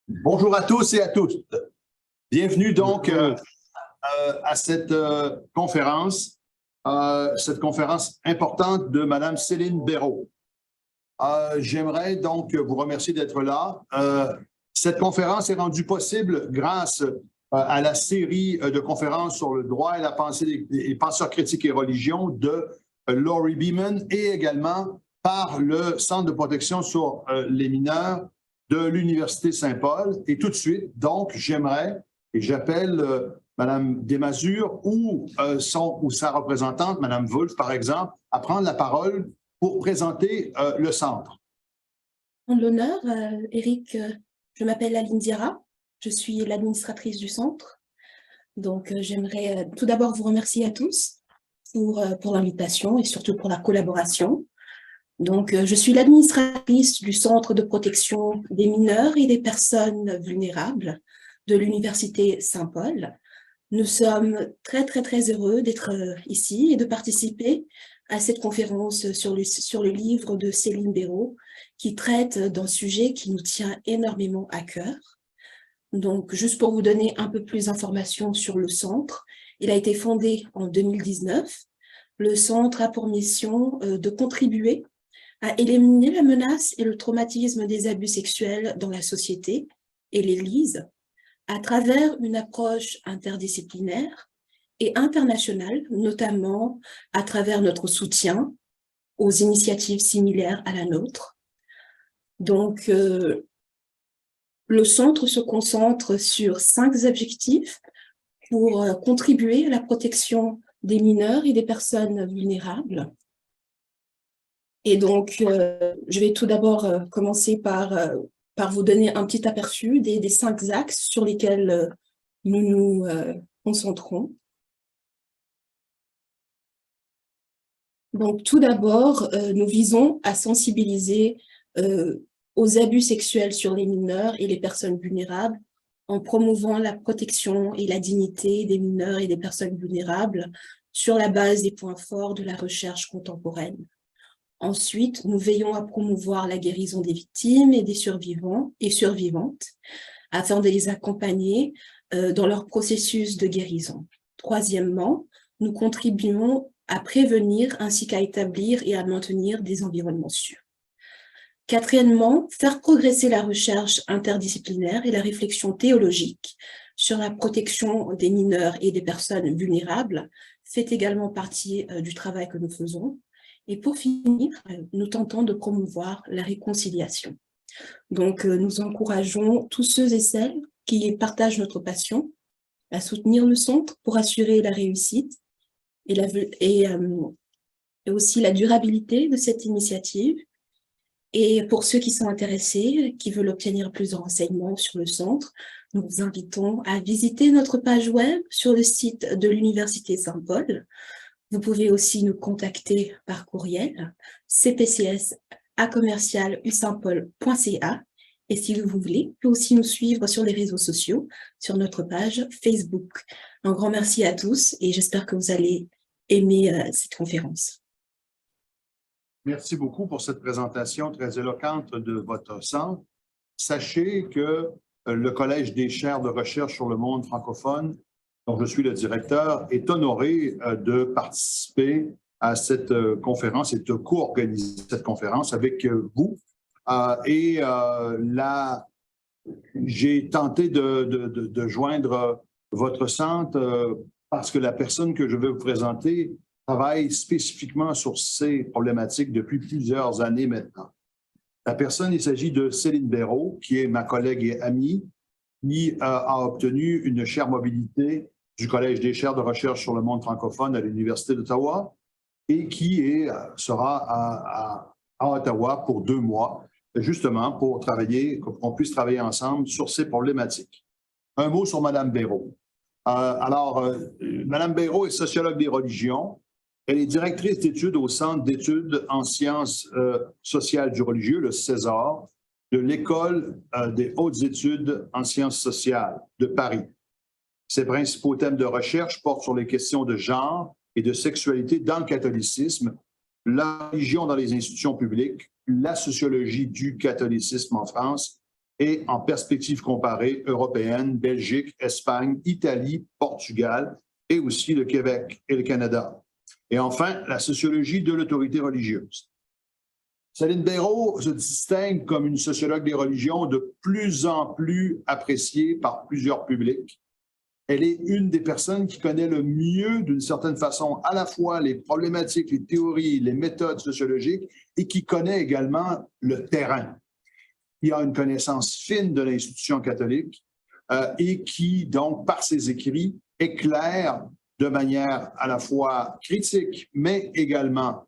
Bonjour à tous et à toutes. Bienvenue donc Bonjour. à cette conférence importante de Mme Céline Béraud. J'aimerais donc vous remercier d'être là. Cette conférence est rendue possible grâce à la série de conférences sur le droit et la pensée des penseurs critiques et religion de Laurie Beeman et également par le Centre de protection sur les mineurs de l'Université Saint-Paul. Et tout de suite, donc, j'aimerais et j'appelle Mme Desmazures ou sa représentante, Mme Wolf, par exemple, à prendre la parole pour présenter le centre. L'honneur, Éric, je m'appelle Aline Diarra, je suis l'administratrice du centre. Donc, j'aimerais tout d'abord vous remercier à tous pour l'invitation et surtout pour la collaboration. Donc, je suis l'administratrice du Centre de protection des mineurs et des personnes vulnérables de l'Université Saint-Paul. Nous sommes très, très, très heureux d'être ici et de participer à cette conférence sur le livre de Céline Béraud qui traite d'un sujet qui nous tient énormément à cœur. Donc, juste pour vous donner un peu plus d'informations sur le centre, il a été fondé en 2019. Le centre a pour mission de contribuer à éliminer la menace et le traumatisme des abus sexuels dans la société et l'Église à travers une approche interdisciplinaire et internationale, notamment à travers notre soutien aux initiatives similaires à la nôtre. Donc, le centre se concentre sur 5 objectifs pour contribuer à la protection des mineurs et des personnes vulnérables. Et donc, je vais tout d'abord commencer par vous donner un petit aperçu des 5 axes sur lesquels nous nous concentrons. Donc, tout d'abord, nous visons à sensibiliser aux abus sexuels sur les mineurs et les personnes vulnérables en promouvant la protection et la dignité des mineurs et des personnes vulnérables sur la base des points forts de la recherche contemporaine. Ensuite, nous veillons à promouvoir la guérison des victimes et des survivants et survivantes afin de les accompagner dans leur processus de guérison. Troisièmement, nous contribuons à prévenir ainsi qu'à établir et à maintenir des environnements sûrs. Quatrièmement, faire progresser la recherche interdisciplinaire et la réflexion théologique sur la protection des mineurs et des personnes vulnérables fait également partie du travail que nous faisons. Et pour finir, nous tentons de promouvoir la réconciliation. Donc, nous encourageons tous ceux et celles qui partagent notre passion à soutenir le centre pour assurer la réussite et aussi la durabilité de cette initiative. Et pour ceux qui sont intéressés, qui veulent obtenir plus de renseignements sur le centre, nous vous invitons à visiter notre page web sur le site de l'Université Saint-Paul. Vous pouvez aussi nous contacter par courriel cpcs@usaintpaul.ca et si vous voulez, vous pouvez aussi nous suivre sur les réseaux sociaux, sur notre page Facebook. Un grand merci à tous et j'espère que vous allez aimer cette conférence. Merci beaucoup pour cette présentation très éloquente de votre centre. Sachez que le Collège des chaires de recherche sur le monde francophone, dont je suis le directeur, est honoré de participer à cette conférence et de co-organiser cette conférence avec vous. J'ai tenté de joindre votre centre parce que la personne que je vais vous présenter travaille spécifiquement sur ces problématiques depuis plusieurs années maintenant. La personne, il s'agit de Céline Béraud, qui est ma collègue et amie, qui a obtenu une chaire mobilité du Collège des chaires de recherche sur le monde francophone à l'Université d'Ottawa et qui sera à Ottawa pour 2 mois, justement pour travailler, qu'on puisse travailler ensemble sur ces problématiques. Un mot sur Mme Béraud. Mme Béraud est sociologue des religions. Elle est directrice d'études au Centre d'études en sciences sociales du religieux, le César, de l'École des hautes études en sciences sociales de Paris. Ses principaux thèmes de recherche portent sur les questions de genre et de sexualité dans le catholicisme, la religion dans les institutions publiques, la sociologie du catholicisme en France et en perspective comparée européenne, Belgique, Espagne, Italie, Portugal et aussi le Québec et le Canada. Et enfin, la sociologie de l'autorité religieuse. Céline Béraud se distingue comme une sociologue des religions de plus en plus appréciée par plusieurs publics. Elle est une des personnes qui connaît le mieux, d'une certaine façon, à la fois les problématiques, les théories, les méthodes sociologiques et qui connaît également le terrain. Il a une connaissance fine de l'institution catholique et qui, donc, par ses écrits, éclaire de manière à la fois critique, mais également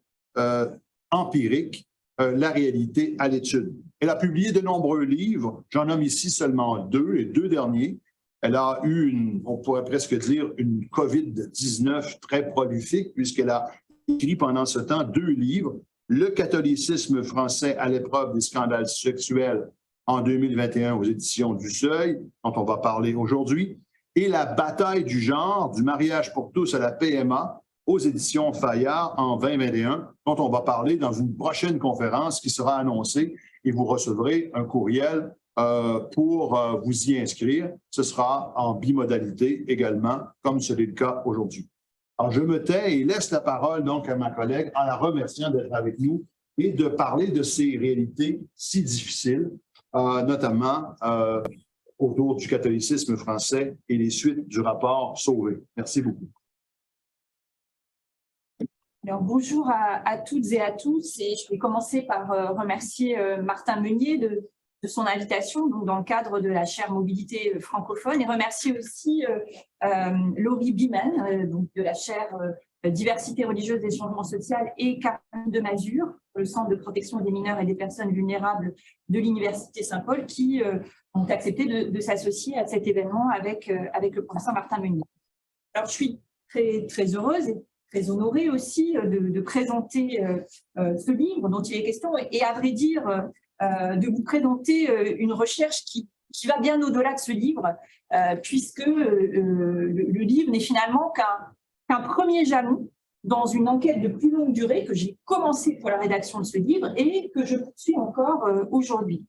empirique, la réalité à l'étude. Elle a publié de nombreux livres, j'en nomme ici seulement deux, les deux derniers. Elle a eu, on pourrait presque dire, une COVID-19 très prolifique, puisqu'elle a écrit pendant ce temps 2 livres, Le catholicisme français à l'épreuve des scandales sexuels en 2021 aux éditions du Seuil, dont on va parler aujourd'hui, et La bataille du genre, du mariage pour tous à la PMA, aux éditions Fayard en 2021, dont on va parler dans une prochaine conférence qui sera annoncée et vous recevrez un courriel pour vous y inscrire. Ce sera en bimodalité également, comme c'est le cas aujourd'hui. Alors, je me tais et laisse la parole donc à ma collègue en la remerciant d'être avec nous et de parler de ces réalités si difficiles, notamment autour du catholicisme français et les suites du rapport Sauvé. Merci beaucoup. Alors, bonjour à toutes et à tous, et je vais commencer par remercier Martin Meunier de son invitation donc dans le cadre de la chaire mobilité francophone, et remercier aussi Laurie Bimen donc de la chaire diversité religieuse et changement social, et Caroline de Mazur, le centre de protection des mineurs et des personnes vulnérables de l'Université Saint-Paul, qui ont accepté de s'associer à cet événement avec le professeur Martin Meunier. Alors, je suis très heureuse et très honorée aussi de présenter ce livre dont il est question, et à vrai dire, de vous présenter une recherche qui va bien au-delà de ce livre, puisque le livre n'est finalement qu'un premier jalon dans une enquête de plus longue durée que j'ai commencé pour la rédaction de ce livre et que je poursuis encore aujourd'hui.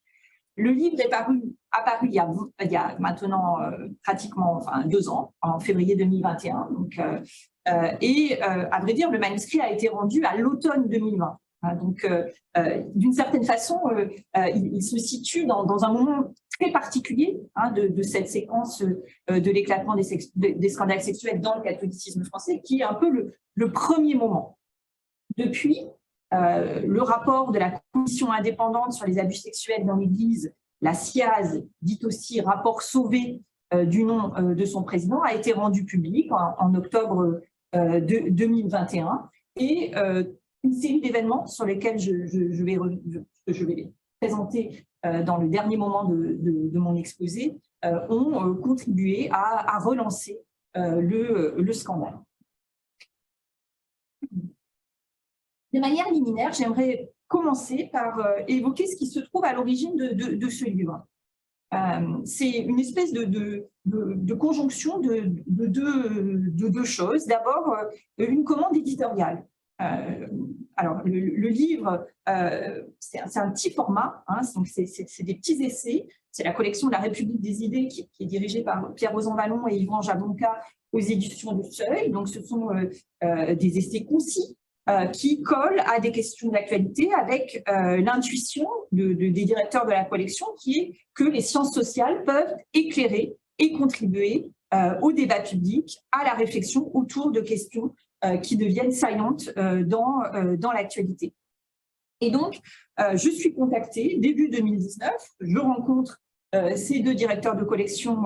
Le livre est apparu il y a maintenant pratiquement 2 ans, en février 2021. Donc, à vrai dire, le manuscrit a été rendu à l'automne 2020. Donc, d'une certaine façon, il se situe dans un moment très particulier de cette séquence de l'éclatement des scandales sexuels dans le catholicisme français, qui est un peu le premier moment. Depuis, le rapport de la commission indépendante sur les abus sexuels dans l'Église, la SIAZ, dite aussi rapport Sauvé du nom de son président, a été rendu public en octobre 2021, et une série d'événements sur lesquels je vais présenter dans le dernier moment de mon exposé ont contribué à relancer le scandale. De manière liminaire, j'aimerais commencer par évoquer ce qui se trouve à l'origine de ce livre. C'est une espèce de conjonction de deux choses. D'abord, une commande éditoriale. Alors, le livre, c'est un petit format, donc c'est des petits essais. C'est la collection de la République des idées qui est dirigée par Pierre-Rosan Vallon et Yvan Jablonka aux éditions du Seuil. Donc, ce sont des essais concis qui collent à des questions d'actualité avec l'intuition des directeurs de la collection, qui est que les sciences sociales peuvent éclairer et contribuer au débat public, à la réflexion autour de questions qui deviennent saillantes dans l'actualité. Et donc, je suis contactée début 2019, je rencontre ces 2 directeurs de collection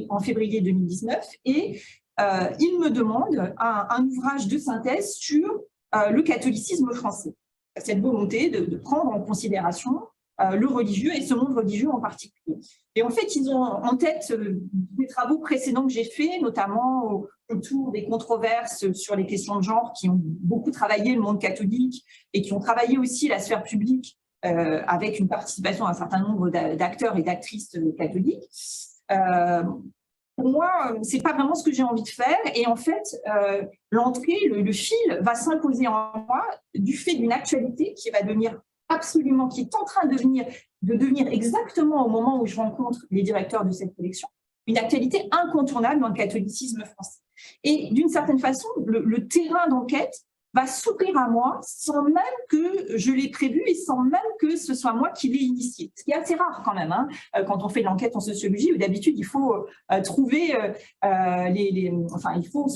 en février 2019, et ils me demandent un ouvrage de synthèse sur le catholicisme français. Cette volonté de prendre en considération le religieux et ce monde religieux en particulier. Et en fait, ils ont en tête des travaux précédents que j'ai faits, notamment autour des controverses sur les questions de genre, qui ont beaucoup travaillé le monde catholique et qui ont travaillé aussi la sphère publique avec une participation d'un certain nombre d'acteurs et d'actrices catholiques. Pour moi, ce n'est pas vraiment ce que j'ai envie de faire. Et en fait, l'entrée, le fil va s'imposer en moi du fait d'une actualité qui va devenir absolument, qui est en train de devenir exactement au moment où je rencontre les directeurs de cette collection, une actualité incontournable dans le catholicisme français. Et d'une certaine façon, le terrain d'enquête va s'ouvrir à moi sans même que je l'ai prévu et sans même que ce soit moi qui l'ai initié. Ce qui est assez rare quand même, hein, quand on fait de l'enquête en sociologie, où d'habitude il faut trouver il faut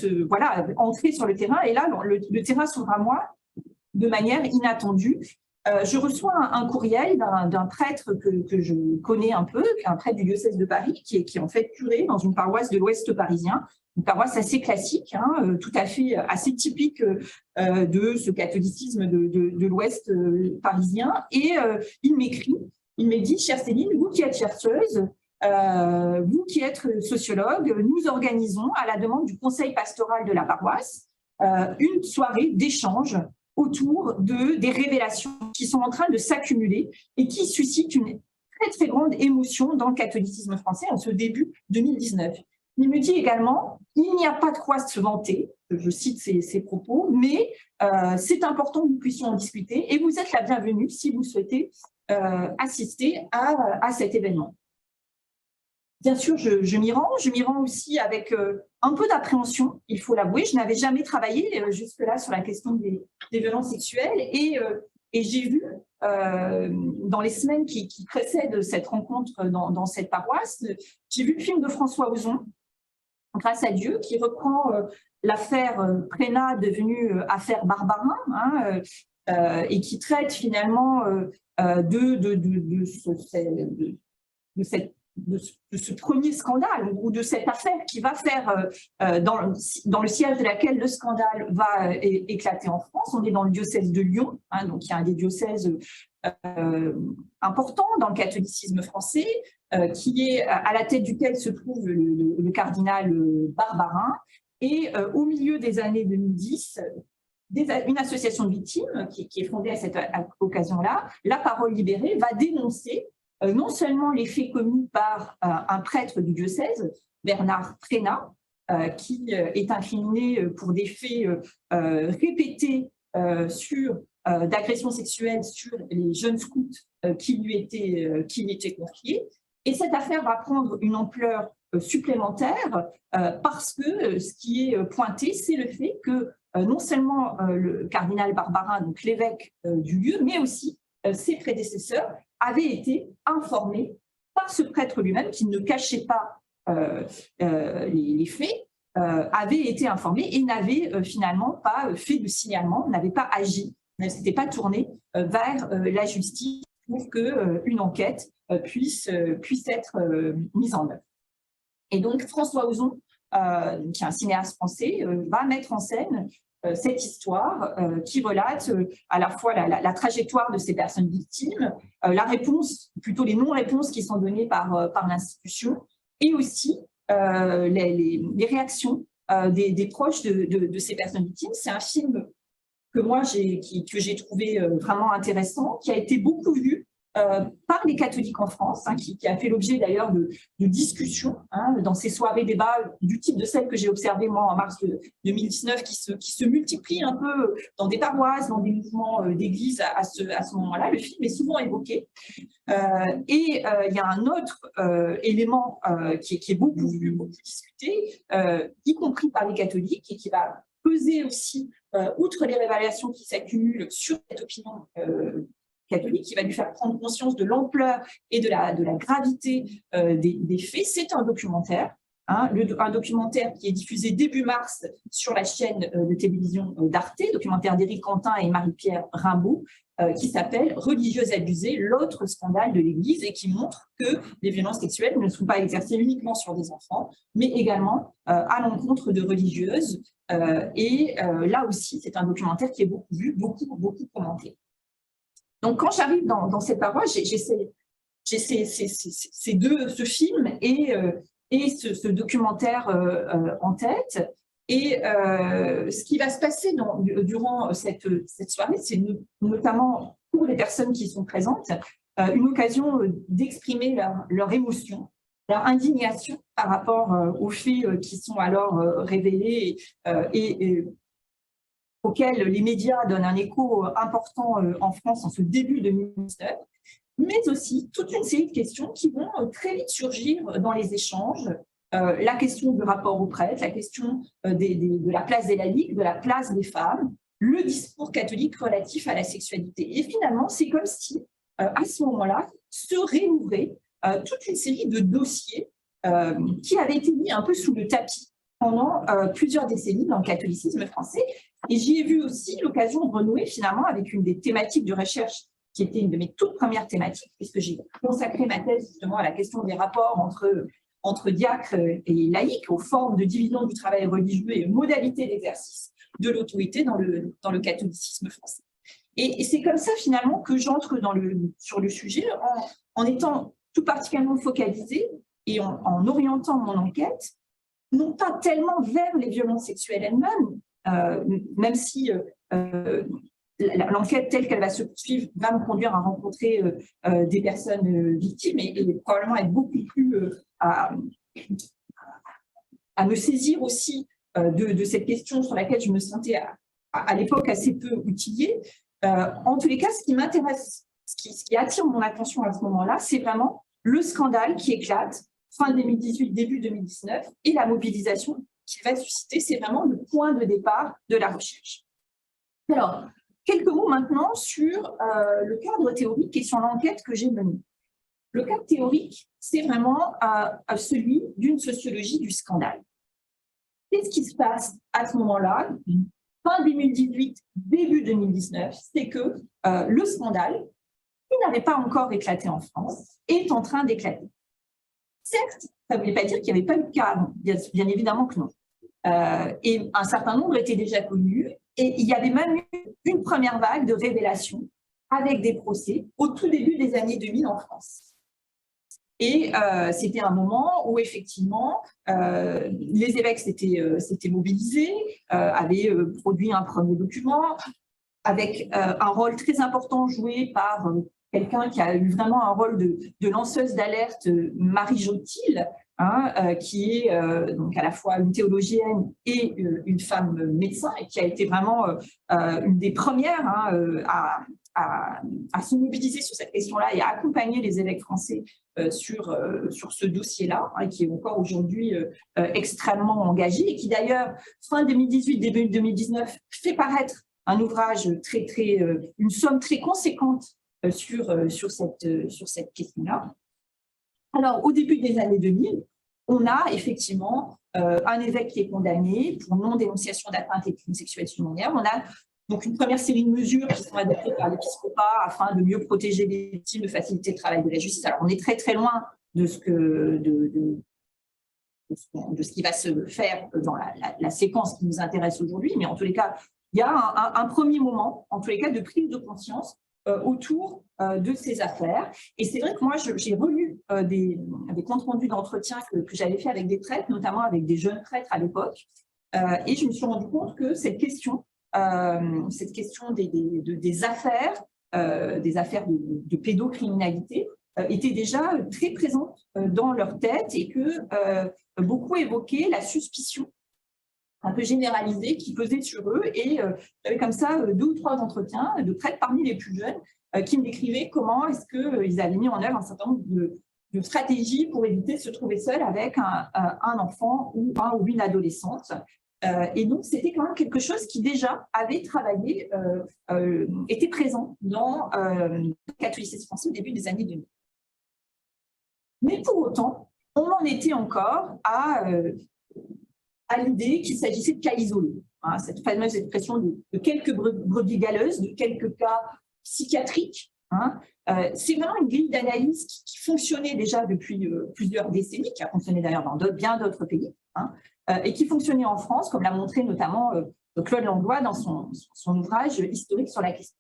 entrer sur le terrain. Et là, le terrain s'ouvre à moi de manière inattendue. Je reçois un courriel d'un prêtre que je connais un peu, un prêtre du diocèse de Paris, qui est en fait curé dans une paroisse de l'Ouest parisien, une paroisse assez classique, hein, tout à fait assez typique de ce catholicisme de l'Ouest parisien. Et il m'écrit, il me dit « Chère Céline, vous qui êtes chercheuse, vous qui êtes sociologue, nous organisons à la demande du conseil pastoral de la paroisse une soirée d'échange autour des révélations qui sont en train de s'accumuler et qui suscitent une très, très grande émotion dans le catholicisme français en ce début 2019. Il me dit également, il n'y a pas de quoi se vanter, je cite ses propos, mais c'est important que nous puissions en discuter et vous êtes la bienvenue si vous souhaitez assister à cet événement. Bien sûr, je m'y rends aussi avec un peu d'appréhension, il faut l'avouer. Je n'avais jamais travaillé jusque-là sur la question des violences sexuelles et j'ai vu dans les semaines qui précèdent cette rencontre dans cette paroisse, j'ai vu le film de François Ozon, Grâce à Dieu, qui reprend l'affaire Prénat devenue affaire Barbarin, hein, et qui traite finalement de ce premier scandale ou de cette affaire qui va faire, dans le siège de laquelle le scandale va éclater en France. On est dans le diocèse de Lyon, hein, donc il y a un des diocèses importants dans le catholicisme français, qui est à la tête duquel se trouve le cardinal Barbarin. Et au milieu des années 2010, une association de victimes qui est fondée à cette occasion-là, La Parole Libérée, va dénoncer non seulement les faits commis par un prêtre du diocèse, Bernard Prénat, qui est incriminé pour des faits répétés d'agressions sexuelles sur les jeunes scouts qui lui étaient confiés. Et cette affaire va prendre une ampleur supplémentaire parce que ce qui est pointé, c'est le fait que non seulement le cardinal Barbarin, donc l'évêque du lieu, mais aussi ses prédécesseurs avaient été informés par ce prêtre lui-même, qui ne cachait pas les faits, avait été informé et n'avait finalement pas fait de signalement, n'avait pas agi, ne s'était pas tourné vers la justice pour qu'une enquête puisse être mise en œuvre. Et donc François Ozon, qui est un cinéaste français, va mettre en scène cette histoire qui relate à la fois la trajectoire de ces personnes victimes, la réponse, plutôt les non-réponses qui sont données par l'institution, et aussi les réactions des proches de ces personnes victimes. C'est un film que moi que j'ai trouvé vraiment intéressant, qui a été beaucoup vu par les catholiques en France, hein, qui a fait l'objet d'ailleurs de discussions hein, dans ces soirées débats du type de celles que j'ai observées moi en mars 2019, qui se multiplient un peu dans des paroisses, dans des mouvements d'église à ce moment-là. Le film est souvent évoqué. Et il y a un autre élément qui est beaucoup vu, beaucoup discuté, y compris par les catholiques, et qui va peser aussi, outre les révélations qui s'accumulent sur cette opinion catholique, qui va lui faire prendre conscience de l'ampleur et de la gravité des faits. C'est un documentaire, hein, un documentaire qui est diffusé début mars sur la chaîne de télévision d'Arte, documentaire d'Éric Quentin et Marie-Pierre Rimbaud, qui s'appelle « Religieuses abusées, l'autre scandale de l'Église » et qui montre que les violences sexuelles ne sont pas exercées uniquement sur des enfants, mais également à l'encontre de religieuses. Et là aussi, c'est un documentaire qui est beaucoup vu, beaucoup commenté. Donc, quand j'arrive dans cette paroisse, j'ai ce film et ce documentaire en tête. Et ce qui va se passer durant cette soirée, c'est notamment pour les personnes qui sont présentes, une occasion d'exprimer leur émotion, leur indignation par rapport aux faits qui sont alors révélés et auxquelles les médias donnent un écho important en France en ce début 2019, mais aussi toute une série de questions qui vont très vite surgir dans les échanges. La question du rapport aux prêtres, la question de la place des laïcs, de la place des femmes, le discours catholique relatif à la sexualité. Et finalement, c'est comme si, à ce moment-là, se réouvrait toute une série de dossiers qui avaient été mis un peu sous le tapis pendant plusieurs décennies dans le catholicisme français. Et j'y ai vu aussi l'occasion de renouer finalement avec une des thématiques de recherche qui était une de mes toutes premières thématiques, puisque j'ai consacré ma thèse justement à la question des rapports entre diacres et laïcs, aux formes de division du travail religieux et modalités d'exercice de l'autorité dans le catholicisme français. Et c'est comme ça finalement que j'entre sur le sujet en étant tout particulièrement focalisée et en orientant mon enquête, non pas tellement vers les violences sexuelles elles-mêmes, même si l'enquête telle qu'elle va se poursuivre va me conduire à rencontrer des personnes victimes et probablement être beaucoup plus à me saisir aussi de cette question sur laquelle je me sentais à l'époque assez peu outillée. En tous les cas, ce qui m'intéresse, ce qui attire mon attention à ce moment-là, c'est vraiment le scandale qui éclate fin 2018, début 2019, et la mobilisation qu'il va susciter. C'est vraiment le point de départ de la recherche. Alors, quelques mots maintenant sur le cadre théorique et sur l'enquête que j'ai menée. Le cadre théorique, c'est vraiment celui d'une sociologie du scandale. Qu'est-ce qui se passe à ce moment-là, fin 2018, début 2019, c'est que le scandale, qui n'avait pas encore éclaté en France, est en train d'éclater. Certes, ça ne voulait pas dire qu'il n'y avait pas eu de cas avant, bien évidemment que non. Et un certain nombre étaient déjà connus, et il y avait même eu une première vague de révélations avec des procès au tout début des années 2000 en France. Et c'était un moment où, effectivement, les évêques s'étaient mobilisés, avaient produit un premier document, avec un rôle très important joué par quelqu'un qui a eu vraiment un rôle de lanceuse d'alerte, Marie Jotil, qui est donc à la fois une théologienne et une femme médecin, et qui a été vraiment une des premières à se mobiliser sur cette question-là et à accompagner les évêques français sur ce dossier-là, qui est encore aujourd'hui extrêmement engagé, et qui d'ailleurs, fin 2018, début 2019, fait paraître un ouvrage une somme très conséquente sur cette question-là. Alors, au début des années 2000, on a effectivement un évêque qui est condamné pour non-dénonciation d'atteinte et crimes sexuels secondaires. On a donc une première série de mesures qui sont adoptées par l'épiscopat afin de mieux protéger les victimes, de faciliter le travail de la justice. Alors, on est très très loin de ce qui va se faire dans la séquence qui nous intéresse aujourd'hui, mais en tous les cas, il y a un premier moment, en tous les cas, de prise de conscience autour de ces affaires. Et c'est vrai que moi, j'ai relu des comptes rendus d'entretien que j'avais fait avec des prêtres, notamment avec des jeunes prêtres à l'époque, et je me suis rendu compte que cette question des affaires de pédocriminalité était déjà très présente dans leur tête, et que beaucoup évoquaient la suspicion un peu généralisée qui pesait sur eux. Et j'avais comme ça 2 ou 3 entretiens de prêtres parmi les plus jeunes qui me décrivaient comment est-ce qu'ils avaient mis en œuvre un certain nombre de stratégies pour éviter de se trouver seuls avec un enfant ou un ou une adolescente. Et donc, c'était quand même quelque chose qui déjà avait travaillé, était présent dans le catholicisme français au début des années 2000. Mais pour autant, on en était encore à l'idée qu'il s'agissait de cas isolés. Cette fameuse expression de quelques brebis galeuses, de quelques cas psychiatriques. C'est vraiment une grille d'analyse qui fonctionnait déjà depuis plusieurs décennies, qui a fonctionné d'ailleurs dans bien d'autres pays, et qui fonctionnait en France, comme l'a montré notamment Claude Langlois dans son ouvrage historique sur la question.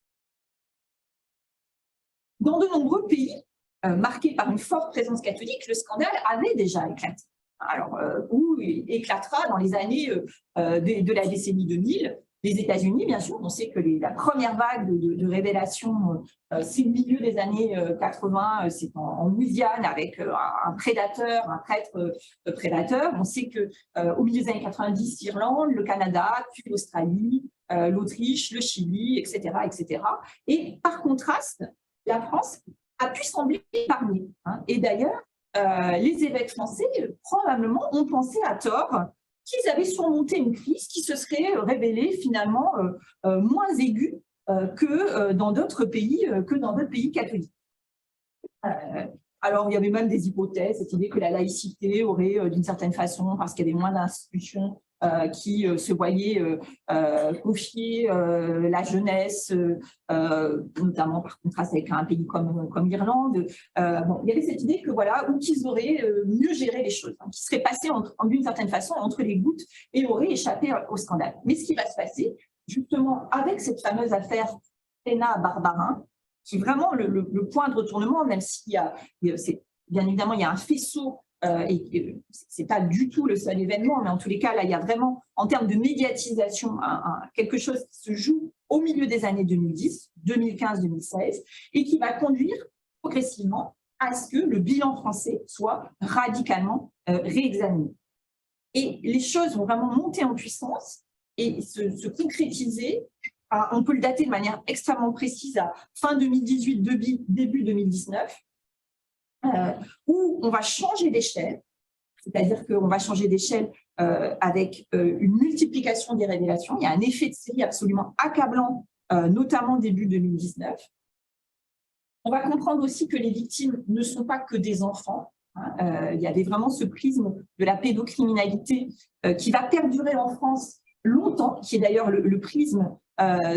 Dans de nombreux pays marqués par une forte présence catholique, le scandale avait déjà éclaté. Alors, où il éclatera dans les années de la décennie 2000. Les États-Unis, bien sûr, on sait que la première vague de révélations, c'est le milieu des années 80, c'est en Louisiane avec un prédateur, un prêtre prédateur. On sait qu'au milieu des années 90, l'Irlande, le Canada, puis l'Australie, l'Autriche, le Chili, etc., etc. Et par contraste, la France a pu sembler épargnée. Et d'ailleurs, les évêques français, probablement, ont pensé à tort qu'ils avaient surmonté une crise qui se serait révélée finalement moins aiguë que dans d'autres pays catholiques. Alors, il y avait même des hypothèses, cette idée que la laïcité aurait, d'une certaine façon, parce qu'il y avait moins d'institutions qui se voyaient confier la jeunesse, notamment par contraste avec un pays comme l'Irlande. Bon, il y avait cette idée que voilà, ou qu'ils auraient mieux géré les choses, qui seraient passés d'une certaine façon entre les gouttes et auraient échappé au scandale. Mais ce qui va se passer, justement, avec cette fameuse affaire Stena-Barbarin, qui est vraiment le point de retournement, même s'il y a, bien évidemment, il y a un faisceau, et ce n'est pas du tout le seul événement, mais en tous les cas, là, il y a vraiment, en termes de médiatisation, quelque chose qui se joue au milieu des années 2010, 2015, 2016, et qui va conduire progressivement à ce que le bilan français soit radicalement réexaminé. Et les choses vont vraiment monter en puissance et se concrétiser. On peut le dater de manière extrêmement précise à fin 2018, début 2019, où on va changer d'échelle, c'est-à-dire qu'on va changer d'échelle avec une multiplication des révélations. Il y a un effet de série absolument accablant, notamment début 2019. On va comprendre aussi que les victimes ne sont pas que des enfants. Il y avait vraiment ce prisme de la pédocriminalité qui va perdurer en France longtemps, qui est d'ailleurs le prisme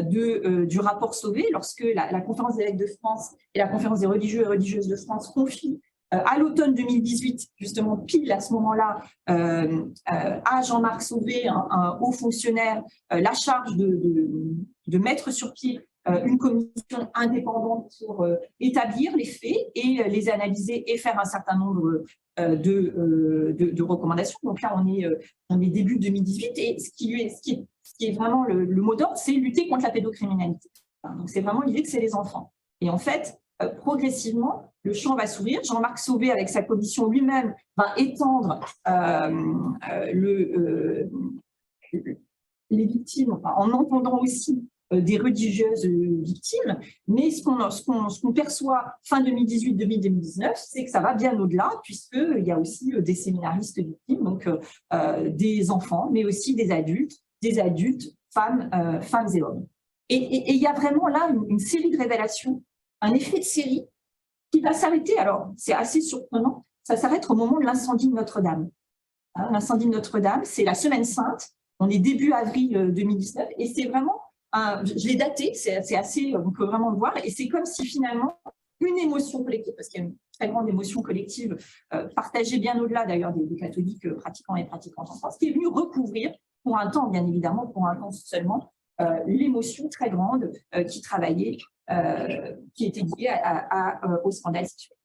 du rapport Sauvé, lorsque la Conférence des évêques de France et la Conférence des religieux et religieuses de France confient à l'automne 2018, justement pile à ce moment-là, à Jean-Marc Sauvé, un haut fonctionnaire, la charge de mettre sur pied une commission indépendante pour établir les faits et les analyser et faire un certain nombre de recommandations. Donc là, on est début 2018 et ce qui est vraiment le mot d'ordre, c'est lutter contre la pédocriminalité. Donc c'est vraiment l'idée que c'est les enfants. Et en fait, progressivement, le champ va s'ouvrir. Jean-Marc Sauvé, avec sa commission lui-même, va étendre les victimes, en entendant aussi des religieuses victimes, mais ce qu'on perçoit fin 2018, 2019, c'est que ça va bien au-delà, puisqu'il y a aussi des séminaristes victimes, donc des enfants, mais aussi des adultes, femmes et hommes. Et il y a vraiment là une série de révélations, un effet de série qui va s'arrêter. Alors, c'est assez surprenant, ça s'arrête au moment de l'incendie de Notre-Dame. L'incendie de Notre-Dame, c'est la Semaine Sainte, on est début avril 2019, et c'est vraiment, je l'ai daté, c'est assez, on peut vraiment le voir, et c'est comme si finalement, une émotion collective, parce qu'il y a une très grande émotion collective, partagée bien au-delà d'ailleurs des catholiques pratiquants et pratiquantes en France, qui est venue recouvrir, pour un temps bien évidemment, pour un temps seulement, l'émotion très grande qui travaillait, qui était liée au scandale sexuel.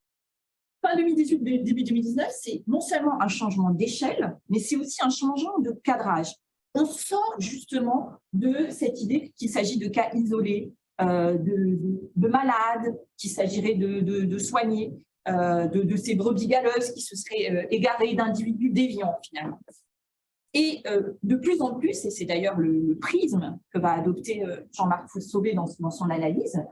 Fin 2018, début 2019, c'est non seulement un changement d'échelle, mais c'est aussi un changement de cadrage. On sort justement de cette idée qu'il s'agit de cas isolés, de malades, qu'il s'agirait de soigner, de ces brebis galeuses qui se seraient égarées, d'individus déviants finalement. Et de plus en plus, et c'est d'ailleurs le prisme que va adopter Jean-Marc Sauvé dans son analyse,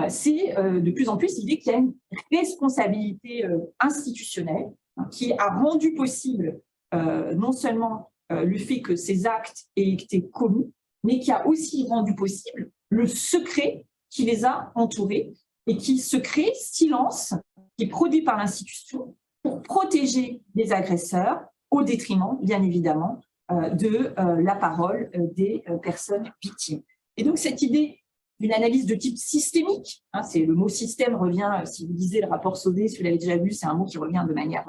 c'est de plus en plus l'idée qu'il y a une responsabilité institutionnelle qui a rendu possible non seulement le fait que ces actes aient été commis, mais qui a aussi rendu possible le secret qui les a entourés et qui secret, silence, qui est produit par l'institution pour protéger les agresseurs au détriment, bien évidemment, de la parole des personnes victimes. Et donc cette idée d'une analyse de type systémique, c'est le mot système revient, si vous lisez le rapport Sauvé, si vous l'avez déjà vu, c'est un mot qui revient de manière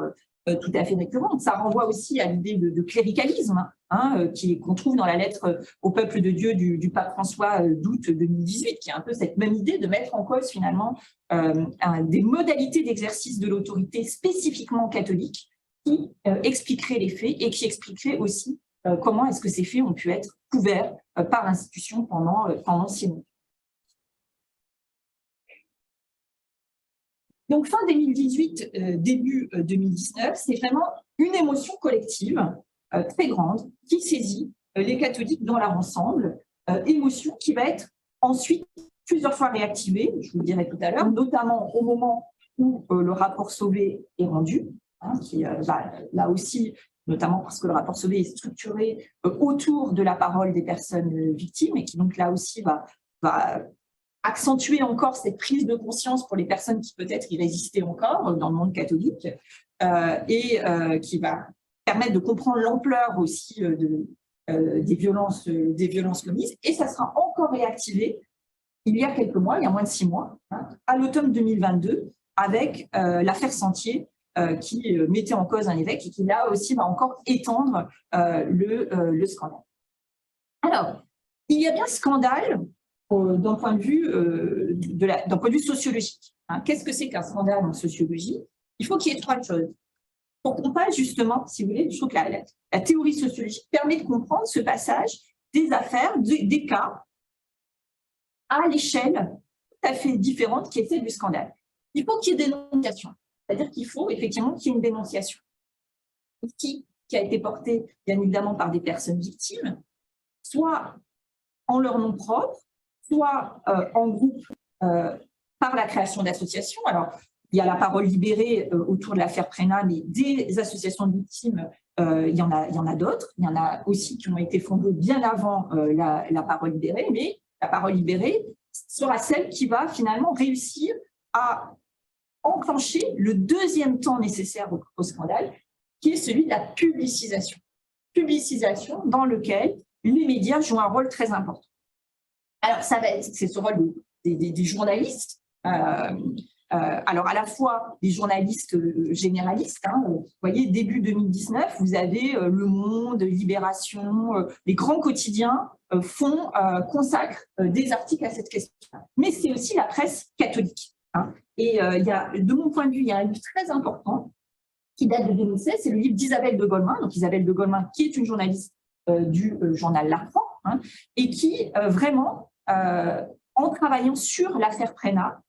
tout à fait récurrente. Ça renvoie aussi à l'idée de cléricalisme qu'on trouve dans la lettre au peuple de Dieu du pape François d'août 2018, qui est un peu cette même idée de mettre en cause finalement des modalités d'exercice de l'autorité spécifiquement catholique qui expliqueraient les faits et qui expliqueraient aussi comment est-ce que ces faits ont pu être couverts par l'institution pendant 6 mois. Donc, fin 2018, début 2019, c'est vraiment une émotion collective très grande qui saisit les catholiques dans leur ensemble émotion qui va être ensuite plusieurs fois réactivée, je vous le dirai tout à l'heure, notamment au moment où le rapport Sauvé est rendu, qui va là aussi, notamment parce que le rapport Sauvé est structuré autour de la parole des personnes victimes et qui donc là aussi va accentuer encore cette prise de conscience pour les personnes qui peut-être y résistaient encore dans le monde catholique et qui va permettre de comprendre l'ampleur aussi des violences commises. Et ça sera encore réactivé il y a quelques mois, il y a moins de 6 mois, à l'automne 2022, avec l'affaire Sentier, qui mettait en cause un évêque et qui là aussi va encore étendre le scandale. Alors, il y a bien scandale d'un point de vue sociologique. Qu'est-ce que c'est qu'un scandale en sociologie? Il faut qu'il y ait 3 choses. Pour qu'on passe justement, si vous voulez, je trouve que la théorie sociologique permet de comprendre ce passage des affaires, des cas, à l'échelle tout à fait différente qui est celle du scandale. Il faut qu'il y ait dénonciation. C'est-à-dire qu'il faut effectivement qu'il y ait une dénonciation qui a été portée bien évidemment par des personnes victimes, soit en leur nom propre, soit en groupe par la création d'associations. Alors, il y a la parole libérée autour de l'affaire Prénat, mais des associations de victimes, il y en a d'autres. Il y en a aussi qui ont été fondées bien avant la parole libérée, mais la parole libérée sera celle qui va finalement réussir à enclencher le deuxième temps nécessaire au scandale, qui est celui de la publicisation. Publicisation dans lequel les médias jouent un rôle très important. Alors, c'est ce rôle des journalistes, alors à la fois des journalistes généralistes, vous voyez, début 2019, vous avez Le Monde, Libération, les grands quotidiens consacrent des articles à cette question. Mais c'est aussi la presse catholique. Et de mon point de vue, il y a un livre très important qui date de 2016, c'est le livre d'Isabelle de Golemin. Donc Isabelle de Golemin, qui est une journaliste du journal La Croix, et qui vraiment, en travaillant sur l'affaire Prénat,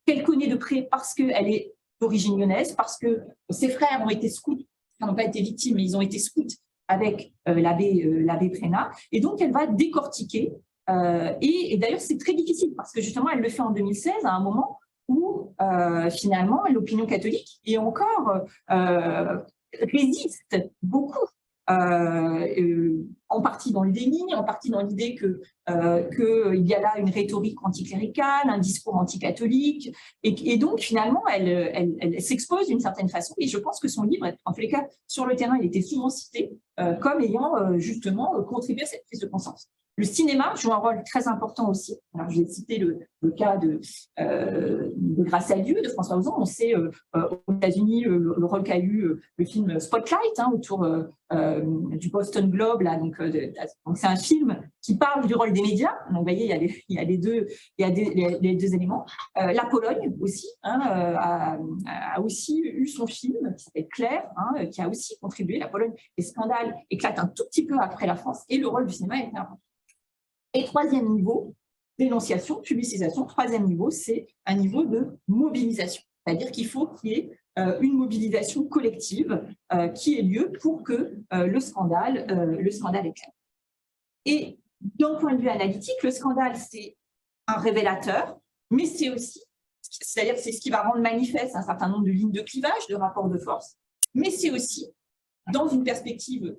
qu'elle connaît de près parce qu'elle est d'origine lyonnaise, parce que ses frères ont été scouts, ils n'ont pas été victimes, mais ils ont été scouts avec l'abbé Prénat, et donc elle va décortiquer. Et d'ailleurs, c'est très difficile parce que justement, elle le fait en 2016, à un moment où finalement l'opinion catholique est encore résiste beaucoup, en partie dans le déni, en partie dans l'idée qu'il y a là une rhétorique anticléricale, un discours anticatholique, et donc finalement elle s'expose d'une certaine façon, et je pense que son livre, en tous les cas sur le terrain, il était souvent cité comme ayant justement contribué à cette prise de conscience. Le cinéma joue un rôle très important aussi. Alors, je vais citer le cas de Grâce à Dieu de François Ozon. On sait aux États-Unis le rôle qu'a eu le film Spotlight autour du Boston Globe. Là, donc c'est un film qui parle du rôle des médias. Donc, vous voyez, il y a les deux éléments. La Pologne aussi a aussi eu son film qui s'appelle Claire, qui a aussi contribué. La Pologne, les scandales éclatent un tout petit peu après la France et le rôle du cinéma est important. Et troisième niveau, dénonciation, publicisation. Troisième niveau, c'est un niveau de mobilisation. C'est-à-dire qu'il faut qu'il y ait une mobilisation collective qui ait lieu pour que le scandale éclate. Et d'un point de vue analytique, le scandale, c'est un révélateur, mais c'est aussi, c'est-à-dire c'est ce qui va rendre manifeste un certain nombre de lignes de clivage, de rapports de force, mais c'est aussi, dans une perspective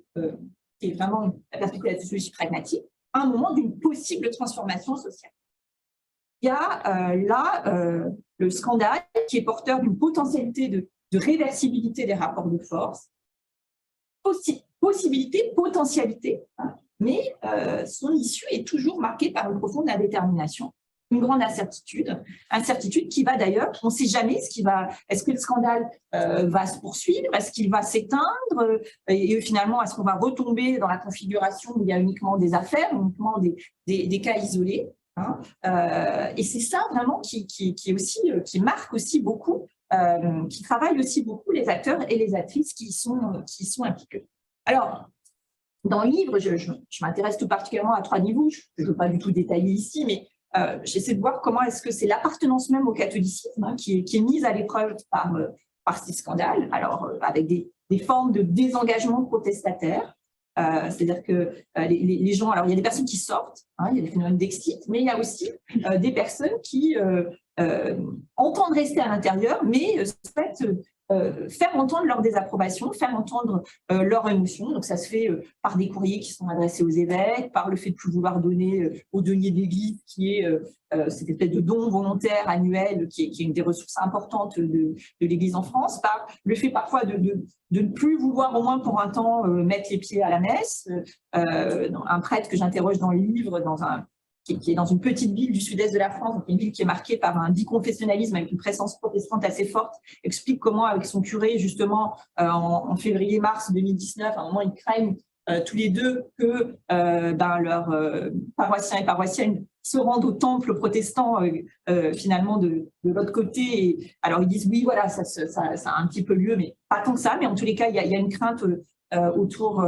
qui est vraiment la perspective de la sociologie pragmatique, un moment d'une possible transformation sociale. Il y a là le scandale qui est porteur d'une potentialité de réversibilité des rapports de force, possibilité, potentialité, mais son issue est toujours marquée par une profonde indétermination, une grande incertitude qui va d'ailleurs, on ne sait jamais est-ce que le scandale va se poursuivre, est-ce qu'il va s'éteindre, et finalement, est-ce qu'on va retomber dans la configuration où il y a uniquement des affaires, uniquement des cas isolés, et c'est ça vraiment qui marque aussi beaucoup, qui travaille aussi beaucoup les acteurs et les actrices qui y sont impliqués. Alors, dans le livre, je m'intéresse tout particulièrement à 3 niveaux, je ne veux pas du tout détailler ici, mais j'essaie de voir comment est-ce que c'est l'appartenance même au catholicisme qui est mise à l'épreuve par ces scandales, alors avec des formes de désengagement protestataire, C'est-à-dire que les gens, alors il y a des personnes qui sortent, hein, il y a des phénomènes d'exit, mais il y a aussi des personnes qui entendent rester à l'intérieur, mais souhaitent faire entendre leur désapprobation, faire entendre leurs émotions. Donc ça se fait par des courriers qui sont adressés aux évêques, par le fait de plus vouloir donner au denier d'église, qui est cette espèce de don volontaire annuel, qui est une des ressources importantes de l'église en France, par le fait parfois de ne plus vouloir au moins pour un temps mettre les pieds à la messe. Un prêtre que j'interroge dans le livre, qui est dans une petite ville du sud-est de la France, donc une ville qui est marquée par un biconfessionnalisme avec une présence protestante assez forte, explique comment, avec son curé, justement, en février-mars 2019, à un moment, ils craignent tous les deux que leurs paroissiens et paroissiennes se rendent au temple protestant, finalement, de l'autre côté. Et, alors, ils disent, oui, voilà, ça a un petit peu lieu, mais pas tant que ça. Mais en tous les cas, il y a une crainte autour